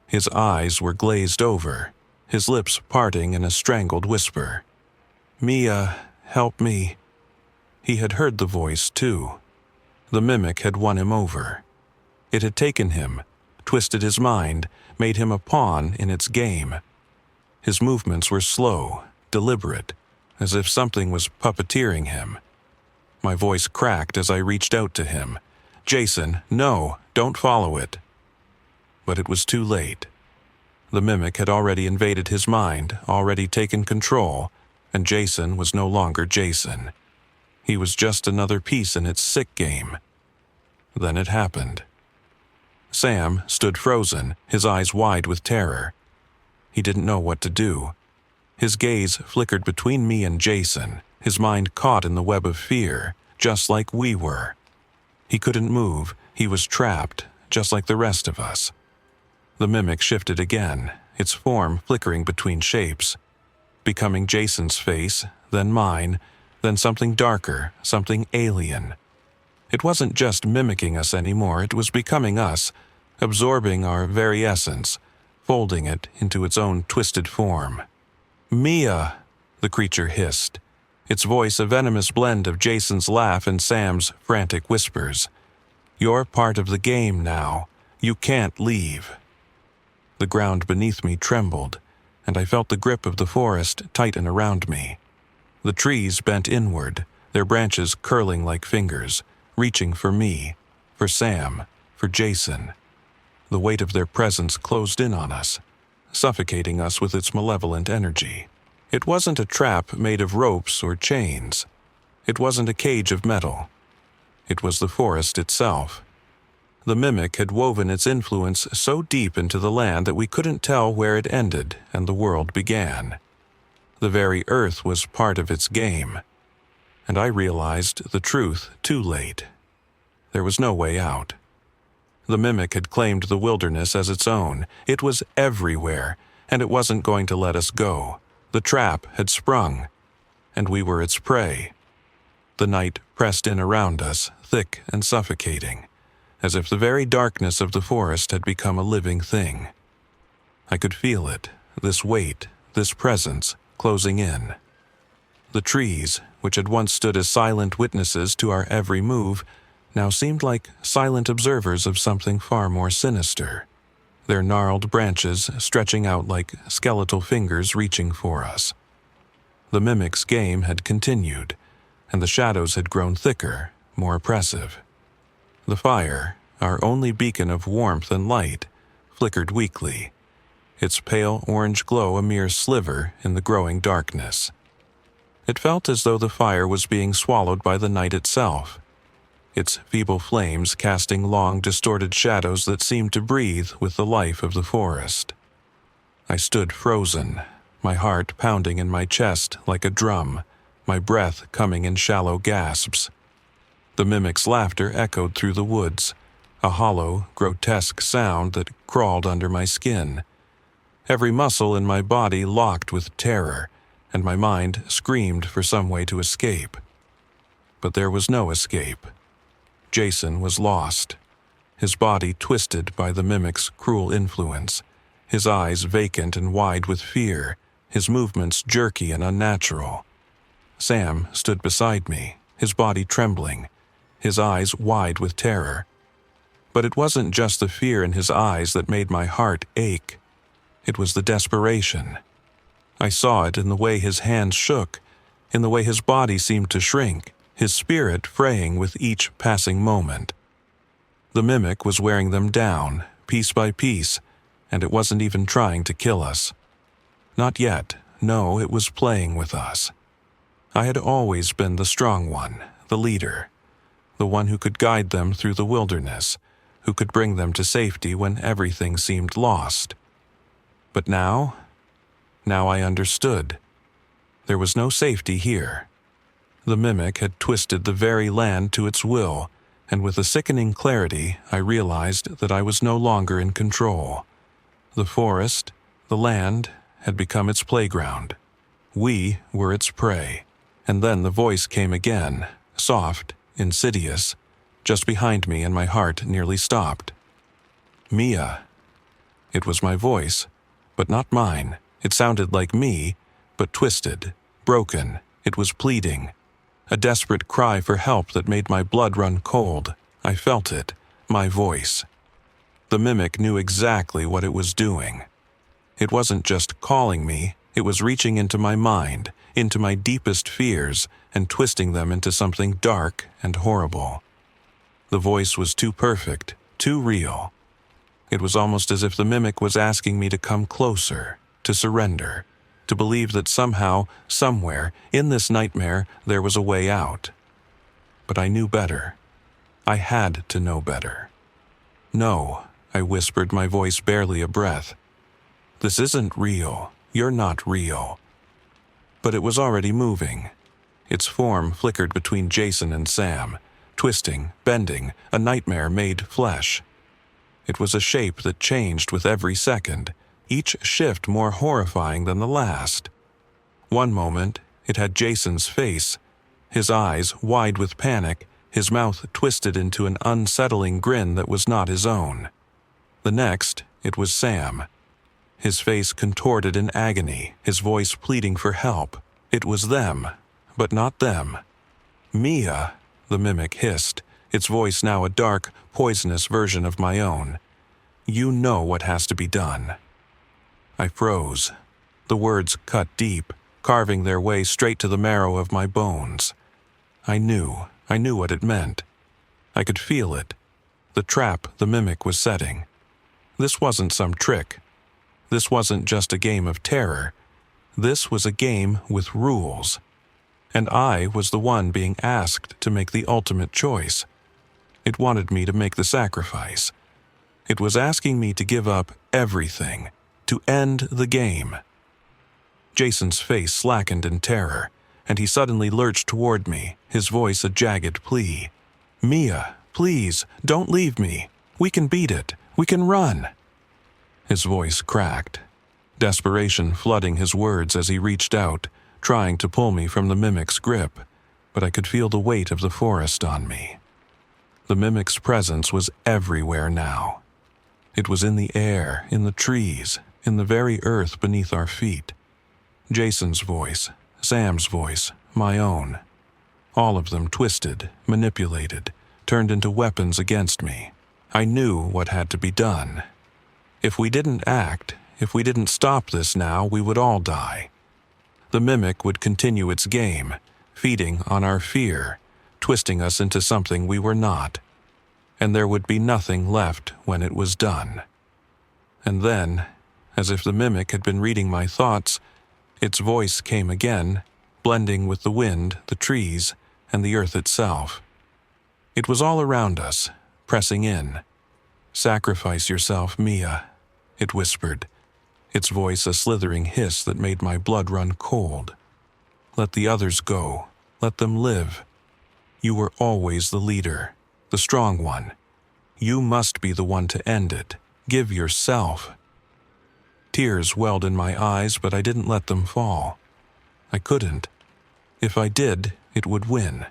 His eyes were glazed over, his lips parting in a strangled whisper. "Mia, help me." He had heard the voice, too. The mimic had won him over. It had taken him, twisted his mind, made him a pawn in its game. His movements were slow, deliberate, as if something was puppeteering him. My voice cracked as I reached out to him. "Jason, no, don't follow it." But it was too late. The mimic had already invaded his mind, already taken control, and Jason was no longer Jason. He was just another piece in its sick game. Then it happened. Sam stood frozen, his eyes wide with terror. He didn't know what to do. His gaze flickered between me and Jason, his mind caught in the web of fear, just like we were. He couldn't move, he was trapped, just like the rest of us. The mimic shifted again, its form flickering between shapes, becoming Jason's face, then mine, then something darker, something alien. It wasn't just mimicking us anymore, it was becoming us, absorbing our very essence, folding it into its own twisted form. "Mia," the creature hissed, its voice a venomous blend of Jason's laugh and Sam's frantic whispers. "You're part of the game now. You can't leave." The ground beneath me trembled, and I felt the grip of the forest tighten around me. The trees bent inward, their branches curling like fingers, reaching for me, for Sam, for Jason. The weight of their presence closed in on us, suffocating us with its malevolent energy. It wasn't a trap made of ropes or chains. It wasn't a cage of metal. It was the forest itself. The mimic had woven its influence so deep into the land that we couldn't tell where it ended and the world began. The very earth was part of its game. And I realized the truth too late. There was no way out. The mimic had claimed the wilderness as its own. It was everywhere, and it wasn't going to let us go. The trap had sprung, and we were its prey. The night pressed in around us, thick and suffocating, as if the very darkness of the forest had become a living thing. I could feel it, this weight, this presence, closing in. The trees, which had once stood as silent witnesses to our every move, now seemed like silent observers of something far more sinister, their gnarled branches stretching out like skeletal fingers reaching for us. The mimic's game had continued, and the shadows had grown thicker, more oppressive. The fire, our only beacon of warmth and light, flickered weakly, its pale orange glow a mere sliver in the growing darkness. It felt as though the fire was being swallowed by the night itself, its feeble flames casting long, distorted shadows that seemed to breathe with the life of the forest. I stood frozen, my heart pounding in my chest like a drum, my breath coming in shallow gasps. The mimic's laughter echoed through the woods, a hollow, grotesque sound that crawled under my skin. Every muscle in my body locked with terror, and my mind screamed for some way to escape. But there was no escape. Jason was lost, his body twisted by the mimic's cruel influence, his eyes vacant and wide with fear, his movements jerky and unnatural. Sam stood beside me, his body trembling, his eyes wide with terror. But it wasn't just the fear in his eyes that made my heart ache. It was the desperation. I saw it in the way his hands shook, in the way his body seemed to shrink, his spirit fraying with each passing moment. The mimic was wearing them down, piece by piece, and it wasn't even trying to kill us. Not yet. No, it was playing with us. I had always been the strong one, the leader, the one who could guide them through the wilderness, who could bring them to safety when everything seemed lost. But now I understood. There was no safety here. The mimic had twisted the very land to its will, and with a sickening clarity I realized that I was no longer in control. The forest, the land, had become its playground. We were its prey. And then the voice came again, soft, insidious, just behind me, and my heart nearly stopped. "Mia." It was my voice, but not mine. It sounded like me, but twisted, broken. It was pleading. A desperate cry for help that made my blood run cold. I felt it, my voice. The mimic knew exactly what it was doing. It wasn't just calling me, it was reaching into my mind, into my deepest fears, and twisting them into something dark and horrible. The voice was too perfect, too real. It was almost as if the mimic was asking me to come closer, to surrender, to believe that somehow, somewhere, in this nightmare, there was a way out. But I knew better. I had to know better. "No," I whispered, my voice barely a breath. "This isn't real. You're not real." But it was already moving. Its form flickered between Jason and Sam, twisting, bending, a nightmare made flesh. It was a shape that changed with every second, each shift more horrifying than the last. One moment, it had Jason's face, his eyes wide with panic, his mouth twisted into an unsettling grin that was not his own. The next, it was Sam. his face contorted in agony, his voice pleading for help. It was them, but not them. "Mia," the mimic hissed, its voice now a dark, poisonous version of my own. "You know what has to be done." I froze. The words cut deep, carving their way straight to the marrow of my bones. I knew what it meant. I could feel it. The trap the mimic was setting. This wasn't some trick. This wasn't just a game of terror. This was a game with rules. And I was the one being asked to make the ultimate choice. It wanted me to make the sacrifice. It was asking me to give up everything, to end the game. Jason's face slackened in terror, and he suddenly lurched toward me, his voice a jagged plea. "Mia, please, don't leave me. We can beat it. We can run." His voice cracked, desperation flooding his words as he reached out, trying to pull me from the mimic's grip, but I could feel the weight of the forest on me. The mimic's presence was everywhere now. It was in the air, in the trees, in the very earth beneath our feet. Jason's voice, Sam's voice, my own. All of them twisted, manipulated, turned into weapons against me. I knew what had to be done. If we didn't act, if we didn't stop this now, we would all die. The mimic would continue its game, feeding on our fear, twisting us into something we were not. And there would be nothing left when it was done. And then, as if the mimic had been reading my thoughts, its voice came again, blending with the wind, the trees, and the earth itself. It was all around us, pressing in. "Sacrifice yourself, Mia," it whispered, its voice a slithering hiss that made my blood run cold. "Let the others go. Let them live. You were always the leader, the strong one. You must be the one to end it. Give yourself." Tears welled in my eyes, but I didn't let them fall. I couldn't. If I did, it would win.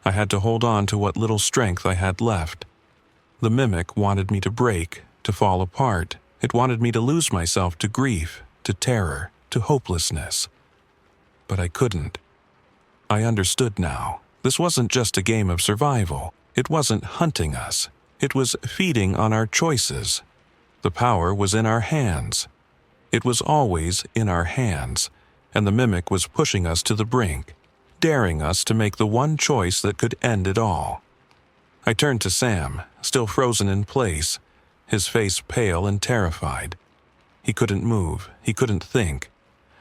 I had to hold on to what little strength I had left. The mimic wanted me to break, to fall apart. It wanted me to lose myself to grief, to terror, to hopelessness. But I couldn't. I understood now. This wasn't just a game of survival. It wasn't hunting us. It was feeding on our choices. The power was in our hands. It was always in our hands, and the mimic was pushing us to the brink, daring us to make the one choice that could end it all. I turned to Sam, still frozen in place, his face pale and terrified. He couldn't move, he couldn't think.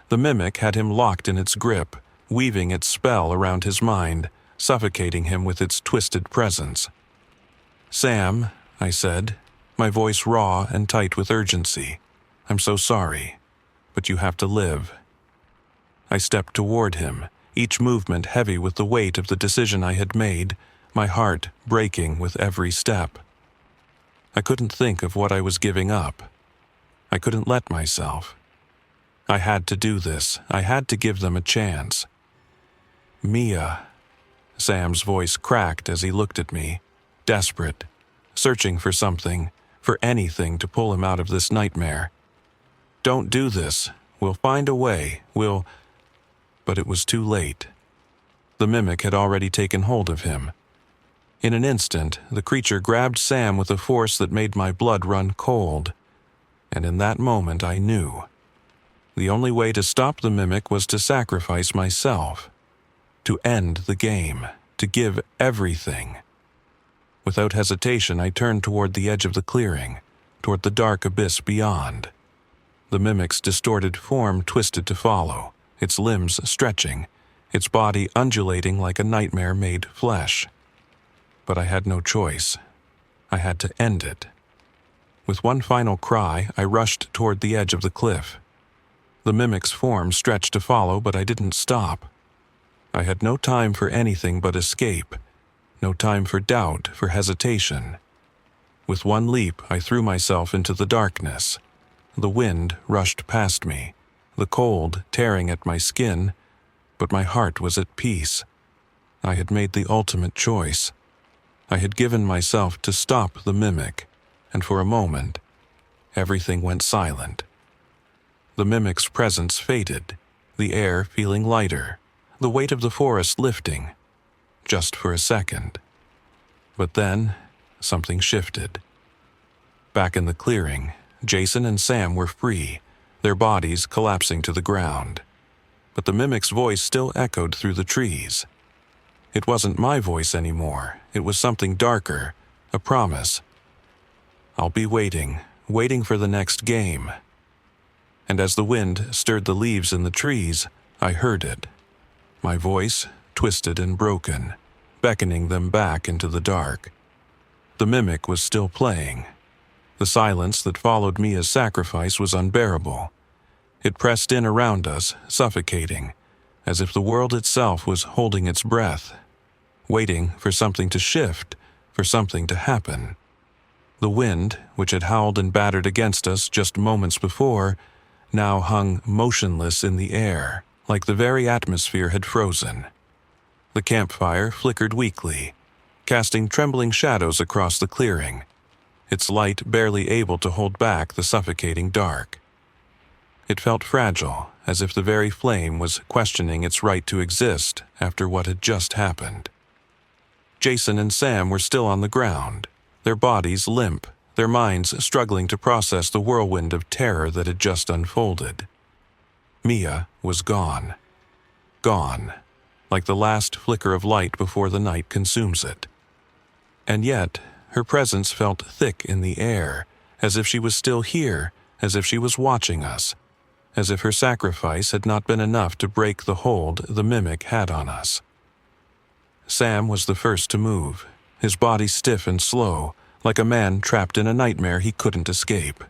The mimic had him locked in its grip, weaving its spell around his mind, suffocating him with its twisted presence. "Sam," I said, my voice raw and tight with urgency, "I'm so sorry, but you have to live." I stepped toward him, each movement heavy with the weight of the decision I had made, my heart breaking with every step. I couldn't think of what I was giving up. I couldn't let myself. I had to do this. I had to give them a chance. "Mia," Sam's voice cracked as he looked at me, desperate, searching for something, for anything to pull him out of this nightmare. "Don't do this. We'll find a way. But it was too late. The mimic had already taken hold of him. In an instant, the creature grabbed Sam with a force that made my blood run cold. And in that moment I knew. The only way to stop the mimic was to sacrifice myself. To end the game. To give everything. Without hesitation, I turned toward the edge of the clearing, toward the dark abyss beyond. The mimic's distorted form twisted to follow, its limbs stretching, its body undulating like a nightmare-made flesh. But I had no choice. I had to end it. With one final cry, I rushed toward the edge of the cliff. The mimic's form stretched to follow, but I didn't stop. I had no time for anything but escape, no time for doubt, for hesitation. With one leap, I threw myself into the darkness. The wind rushed past me, the cold tearing at my skin, but my heart was at peace. I had made the ultimate choice. I had given myself to stop the mimic, and for a moment, everything went silent. The mimic's presence faded, the air feeling lighter, the weight of the forest lifting, just for a second. But then, something shifted. Back in the clearing, Jason and Sam were free, their bodies collapsing to the ground. But the mimic's voice still echoed through the trees. It wasn't my voice anymore. It was something darker, a promise. I'll be waiting for the next game. And as the wind stirred the leaves in the trees, I heard it. My voice, twisted and broken, beckoning them back into the dark. The mimic was still playing. The silence that followed Mia's sacrifice was unbearable. It pressed in around us, suffocating, as if the world itself was holding its breath, waiting for something to shift, for something to happen. The wind, which had howled and battered against us just moments before, now hung motionless in the air, like the very atmosphere had frozen. The campfire flickered weakly, casting trembling shadows across the clearing, its light barely able to hold back the suffocating dark. It felt fragile, as if the very flame was questioning its right to exist after what had just happened. Jason and Sam were still on the ground, their bodies limp, their minds struggling to process the whirlwind of terror that had just unfolded. Mia was gone. Gone, like the last flicker of light before the night consumes it. And yet, her presence felt thick in the air, as if she was still here, as if she was watching us, as if her sacrifice had not been enough to break the hold the mimic had on us. Sam was the first to move, his body stiff and slow, like a man trapped in a nightmare he couldn't escape.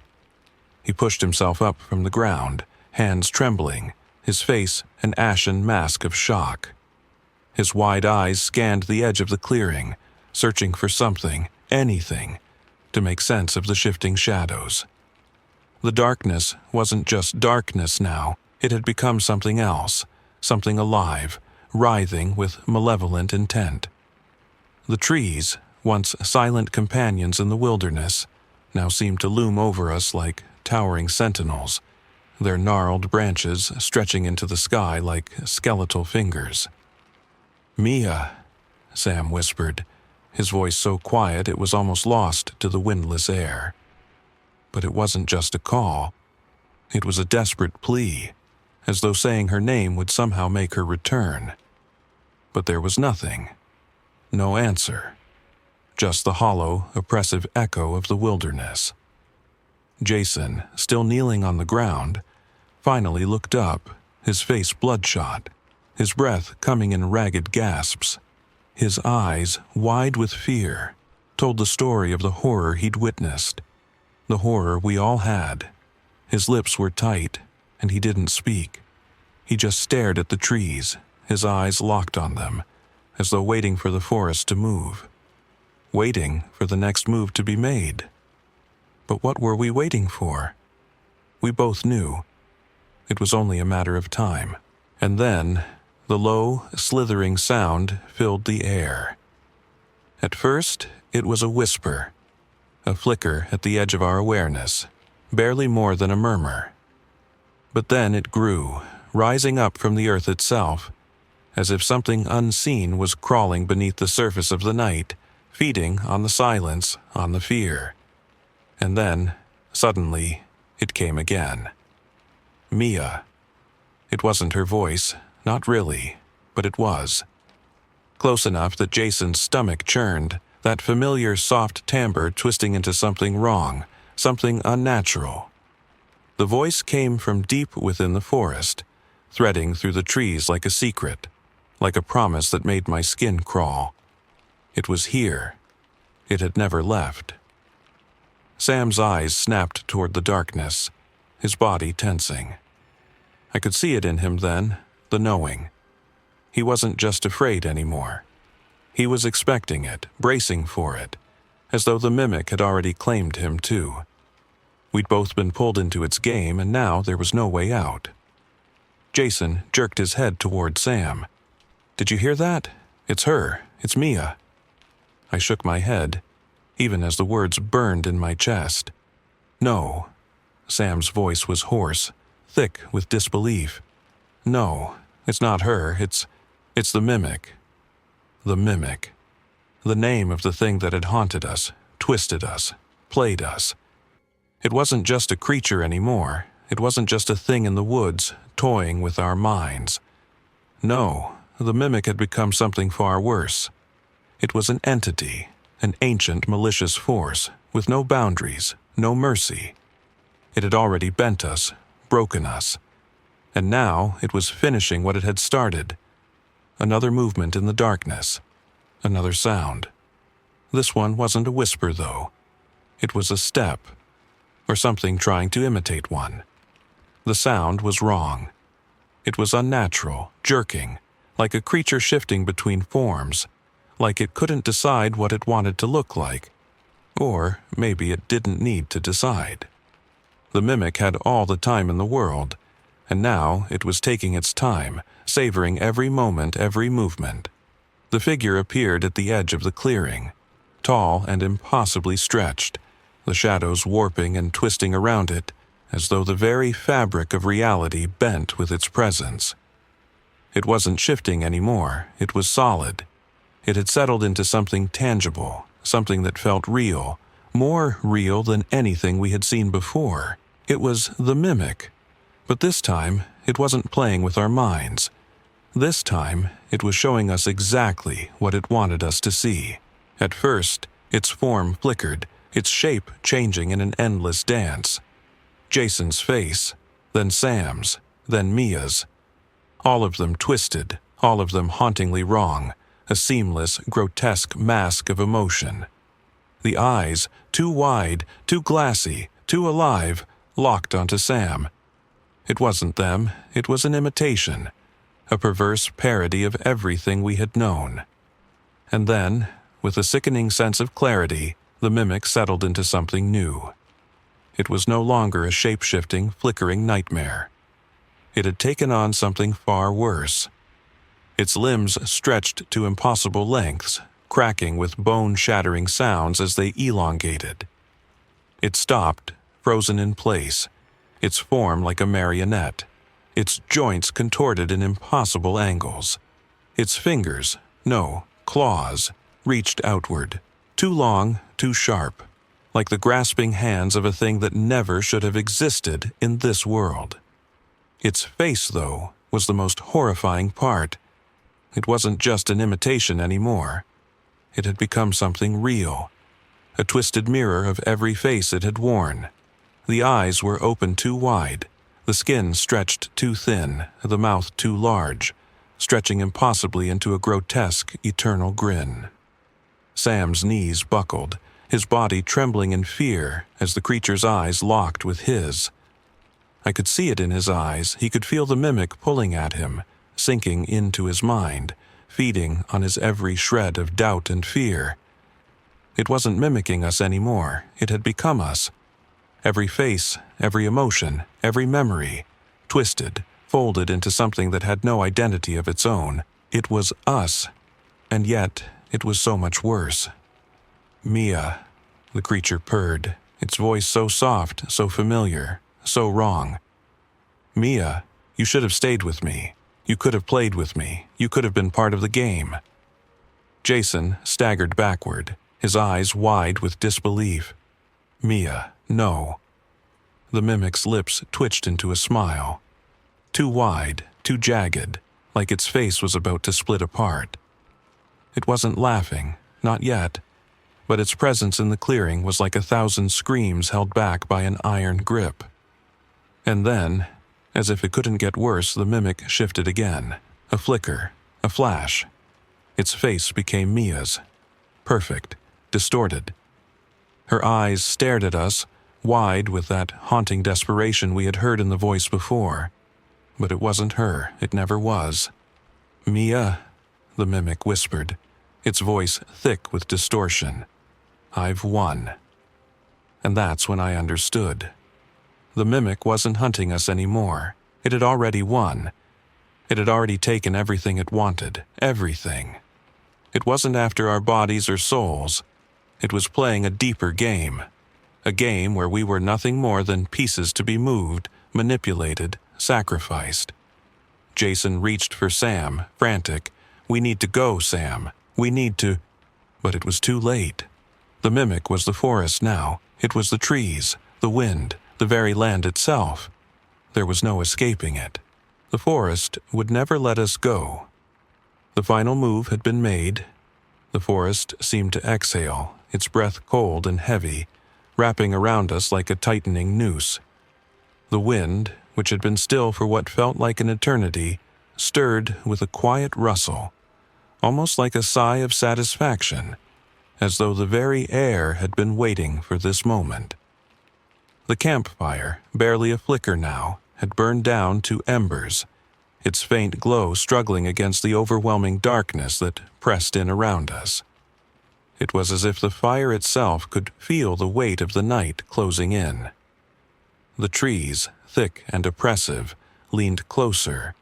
He pushed himself up from the ground, hands trembling, his face an ashen mask of shock. His wide eyes scanned the edge of the clearing, searching for something, anything, to make sense of the shifting shadows. The darkness wasn't just darkness now, it had become something else, something alive, writhing with malevolent intent. The trees, once silent companions in the wilderness, now seemed to loom over us like towering sentinels, their gnarled branches stretching into the sky like skeletal fingers. "Mia," Sam whispered, his voice so quiet it was almost lost to the windless air. But it wasn't just a call. It was a desperate plea, as though saying her name would somehow make her return. But there was nothing. No answer. Just the hollow, oppressive echo of the wilderness. Jason, still kneeling on the ground, finally looked up, his face bloodshot, his breath coming in ragged gasps. His eyes, wide with fear, told the story of the horror he'd witnessed, the horror we all had. His lips were tight, and he didn't speak. He just stared at the trees, his eyes locked on them, as though waiting for the forest to move. Waiting for the next move to be made. But what were we waiting for? We both knew. It was only a matter of time. And then, the low, slithering sound filled the air. At first, it was a whisper, a flicker at the edge of our awareness, barely more than a murmur. But then it grew, rising up from the earth itself, as if something unseen was crawling beneath the surface of the night, feeding on the silence, on the fear. And then, suddenly, it came again. Mia. It wasn't her voice, not really, but it was. Close enough that Jason's stomach churned, that familiar soft timbre twisting into something wrong, something unnatural. The voice came from deep within the forest, threading through the trees like a secret, like a promise that made my skin crawl. It was here. It had never left. Sam's eyes snapped toward the darkness, his body tensing. I could see it in him then, the knowing. He wasn't just afraid anymore. He was expecting it, bracing for it, as though the mimic had already claimed him too. We'd both been pulled into its game, and now there was no way out. Jason jerked his head toward Sam. "Did you hear that? It's her. It's Mia." I shook my head, even as the words burned in my chest. "No." Sam's voice was hoarse, thick with disbelief. No, it's not her, it's the mimic. The mimic. The name of the thing that had haunted us, twisted us, played us. It wasn't just a creature anymore. It wasn't just a thing in the woods, toying with our minds. No, the mimic had become something far worse. It was an entity, an ancient malicious force, with no boundaries, no mercy. It had already bent us, broken us. And now it was finishing what it had started. Another movement in the darkness. Another sound. This one wasn't a whisper, though. It was a step, or something trying to imitate one. The sound was wrong. It was unnatural, jerking, like a creature shifting between forms, like it couldn't decide what it wanted to look like. Or maybe it didn't need to decide. The mimic had all the time in the world, and now it was taking its time, savoring every moment, every movement. The figure appeared at the edge of the clearing, tall and impossibly stretched, the shadows warping and twisting around it, as though the very fabric of reality bent with its presence. It wasn't shifting anymore, it was solid. It had settled into something tangible, something that felt real, more real than anything we had seen before. It was the mimic. But this time, it wasn't playing with our minds. This time, it was showing us exactly what it wanted us to see. At first, its form flickered, its shape changing in an endless dance. Jason's face, then Sam's, then Mia's. All of them twisted, all of them hauntingly wrong, a seamless, grotesque mask of emotion. The eyes, too wide, too glassy, too alive, locked onto Sam. It wasn't them, it was an imitation, a perverse parody of everything we had known. And then, with a sickening sense of clarity, the mimic settled into something new. It was no longer a shape-shifting, flickering nightmare. It had taken on something far worse. Its limbs stretched to impossible lengths, cracking with bone-shattering sounds as they elongated. It stopped, frozen in place, its form like a marionette, its joints contorted in impossible angles. Its fingers, no, claws, reached outward, too long, too sharp, like the grasping hands of a thing that never should have existed in this world. Its face, though, was the most horrifying part. It wasn't just an imitation anymore. It had become something real, a twisted mirror of every face it had worn. The eyes were open too wide, the skin stretched too thin, the mouth too large, stretching impossibly into a grotesque, eternal grin. Sam's knees buckled, his body trembling in fear as the creature's eyes locked with his. I could see it in his eyes, he could feel the mimic pulling at him, sinking into his mind, feeding on his every shred of doubt and fear. It wasn't mimicking us anymore, it had become us. Every face, every emotion, every memory, twisted, folded into something that had no identity of its own. It was us, and yet it was so much worse. Mia, the creature purred, its voice so soft, so familiar, so wrong. Mia, you should have stayed with me. You could have played with me. You could have been part of the game. Jason staggered backward, his eyes wide with disbelief. Mia, no. The mimic's lips twitched into a smile. Too wide, too jagged, like its face was about to split apart. It wasn't laughing, not yet, but its presence in the clearing was like 1,000 screams held back by an iron grip. And then, as if it couldn't get worse, the mimic shifted again. A flicker, a flash. Its face became Mia's. Perfect, distorted. Her eyes stared at us, wide with that haunting desperation we had heard in the voice before. But it wasn't her, it never was. Mia, the mimic whispered, its voice thick with distortion. I've won. And that's when I understood. The mimic wasn't hunting us anymore. It had already won. It had already taken everything it wanted, everything. It wasn't after our bodies or souls. It was playing a deeper game. A game where we were nothing more than pieces to be moved, manipulated, sacrificed. Jason reached for Sam, frantic. "We need to go, Sam. We need to—" But it was too late. The mimic was the forest now. It was the trees, the wind, the very land itself. There was no escaping it. The forest would never let us go. The final move had been made. The forest seemed to exhale, its breath cold and heavy, wrapping around us like a tightening noose. The wind, which had been still for what felt like an eternity, stirred with a quiet rustle, almost like a sigh of satisfaction, as though the very air had been waiting for this moment. The campfire, barely a flicker now, had burned down to embers, its faint glow struggling against the overwhelming darkness that pressed in around us. It was as if the fire itself could feel the weight of the night closing in. The trees, thick and oppressive, leaned closer,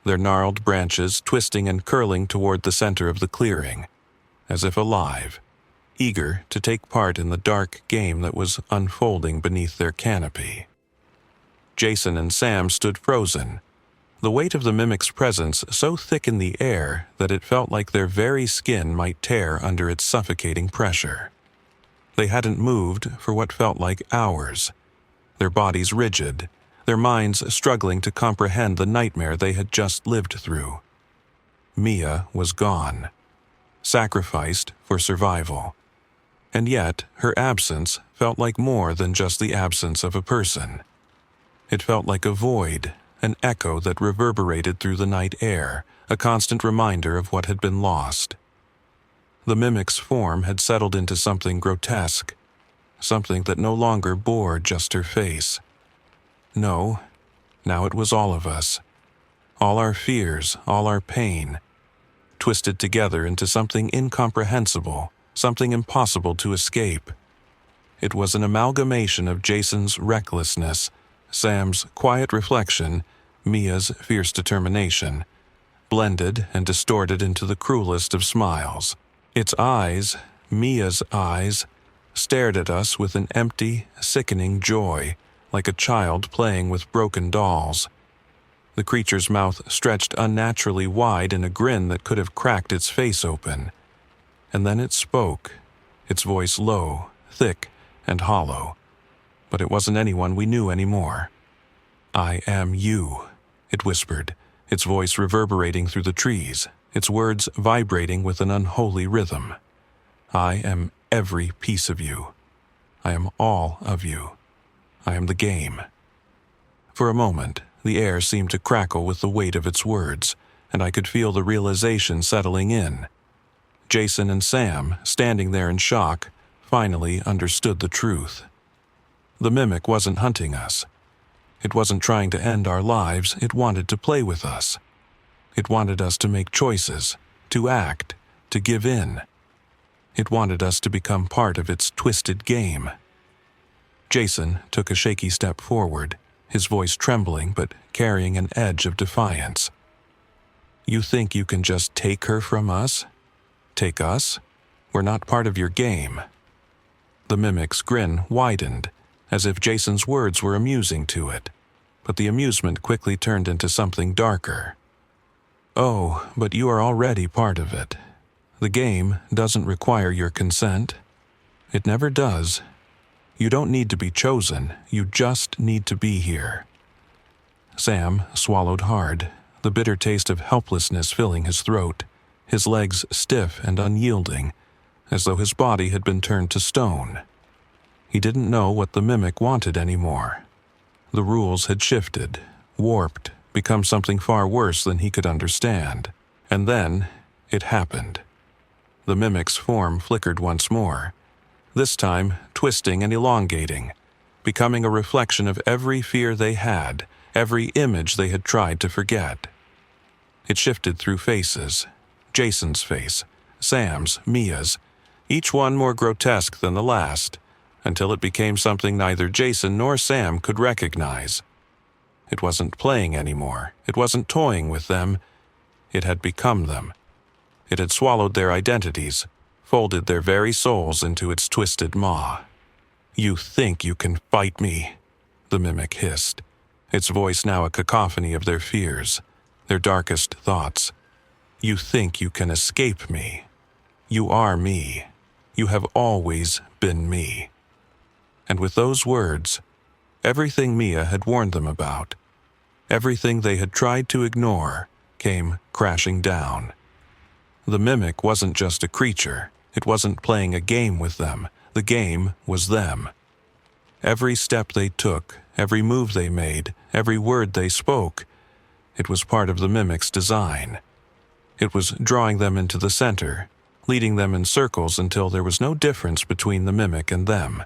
their gnarled branches twisting and curling toward the center of the clearing, as if alive, eager to take part in the dark game that was unfolding beneath their canopy. Jason and Sam stood frozen, the weight of the mimic's presence so thick in the air that it felt like their very skin might tear under its suffocating pressure. They hadn't moved for what felt like hours, their bodies rigid, their minds struggling to comprehend the nightmare they had just lived through. Mia was gone, sacrificed for survival. And yet, her absence felt like more than just the absence of a person. It felt like a void, an echo that reverberated through the night air, a constant reminder of what had been lost. The mimic's form had settled into something grotesque, something that no longer bore just her face. No, now it was all of us. All our fears, all our pain, twisted together into something incomprehensible, something impossible to escape. It was an amalgamation of Jason's recklessness, Sam's quiet reflection, Mia's fierce determination, blended and distorted into the cruelest of smiles. Its eyes, Mia's eyes, stared at us with an empty, sickening joy, like a child playing with broken dolls. The creature's mouth stretched unnaturally wide in a grin that could have cracked its face open. And then it spoke, its voice low, thick, and hollow. But it wasn't anyone we knew anymore. "I am you," it whispered, its voice reverberating through the trees, its words vibrating with an unholy rhythm. "I am every piece of you. I am all of you. I am the game." For a moment, the air seemed to crackle with the weight of its words, and I could feel the realization settling in. Jason and Sam, standing there in shock, finally understood the truth. The mimic wasn't hunting us. It wasn't trying to end our lives, it wanted to play with us. It wanted us to make choices, to act, to give in. It wanted us to become part of its twisted game. Jason took a shaky step forward, his voice trembling but carrying an edge of defiance. "You think you can just take her from us? Take us? We're not part of your game." The mimic's grin widened, as if Jason's words were amusing to it, but the amusement quickly turned into something darker. "Oh, but you are already part of it. The game doesn't require your consent. It never does. You don't need to be chosen, you just need to be here." Sam swallowed hard, the bitter taste of helplessness filling his throat, his legs stiff and unyielding, as though his body had been turned to stone. He didn't know what the mimic wanted anymore. The rules had shifted, warped, become something far worse than he could understand. And then, it happened. The mimic's form flickered once more, this time twisting and elongating, becoming a reflection of every fear they had, every image they had tried to forget. It shifted through faces, Jason's face, Sam's, Mia's, each one more grotesque than the last, until it became something neither Jason nor Sam could recognize. It wasn't playing anymore, it wasn't toying with them, it had become them. It had swallowed their identities, folded their very souls into its twisted maw. "You think you can fight me?" the mimic hissed, its voice now a cacophony of their fears, their darkest thoughts. You think you can escape me. You are me. You have always been me. And with those words, everything Mia had warned them about, everything they had tried to ignore, came crashing down. The mimic wasn't just a creature. It wasn't playing a game with them. The game was them. Every step they took, every move they made, every word they spoke, it was part of the mimic's design. It was drawing them into the center, leading them in circles until there was no difference between the mimic and them.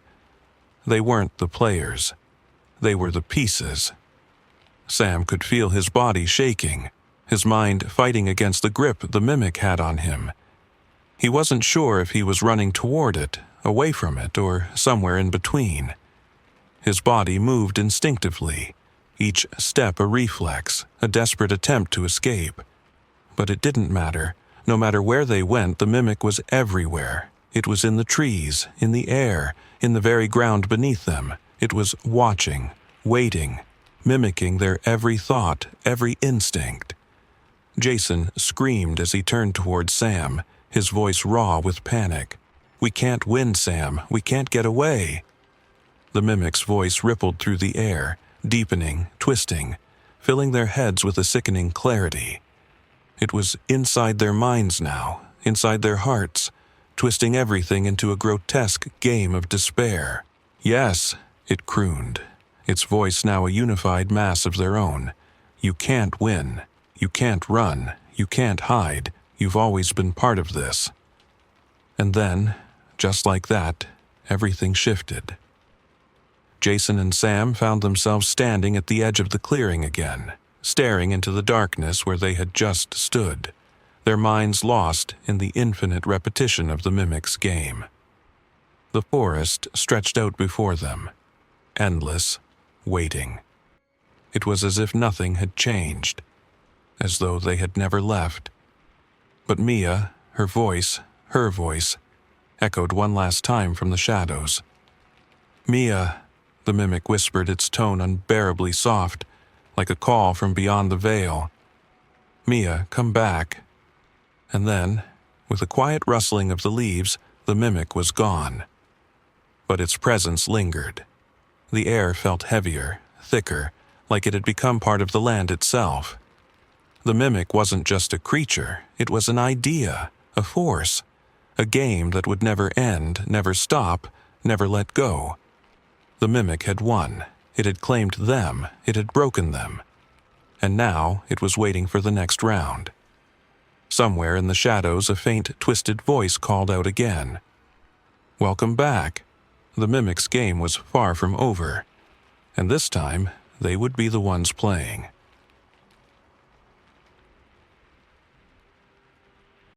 They weren't the players. They were the pieces. Sam could feel his body shaking, his mind fighting against the grip the mimic had on him. He wasn't sure if he was running toward it, away from it, or somewhere in between. His body moved instinctively, each step a reflex, a desperate attempt to escape. But it didn't matter. No matter where they went, the mimic was everywhere. It was in the trees, in the air, in the very ground beneath them. It was watching, waiting, mimicking their every thought, every instinct. Jason screamed as he turned toward Sam, his voice raw with panic. "We can't win, Sam. We can't get away." The mimic's voice rippled through the air, deepening, twisting, filling their heads with a sickening clarity. It was inside their minds now, inside their hearts, twisting everything into a grotesque game of despair. "Yes," it crooned, its voice now a unified mass of their own. "You can't win. You can't run. You can't hide. You've always been part of this." And then, just like that, everything shifted. Jason and Sam found themselves standing at the edge of the clearing again, staring into the darkness where they had just stood, their minds lost in the infinite repetition of the mimic's game. The forest stretched out before them, endless, waiting. It was as if nothing had changed, as though they had never left. But Mia, her voice, echoed one last time from the shadows. "Mia," the mimic whispered, its tone unbearably soft, like a call from beyond the veil. "Mia, come back." And then, with a quiet rustling of the leaves, the mimic was gone. But its presence lingered. The air felt heavier, thicker, like it had become part of the land itself. The mimic wasn't just a creature, it was an idea, a force, a game that would never end, never stop, never let go. The mimic had won. It had claimed them. It had broken them. And now it was waiting for the next round. Somewhere in the shadows, a faint, twisted voice called out again. "Welcome back." The mimic's game was far from over, and this time they would be the ones playing.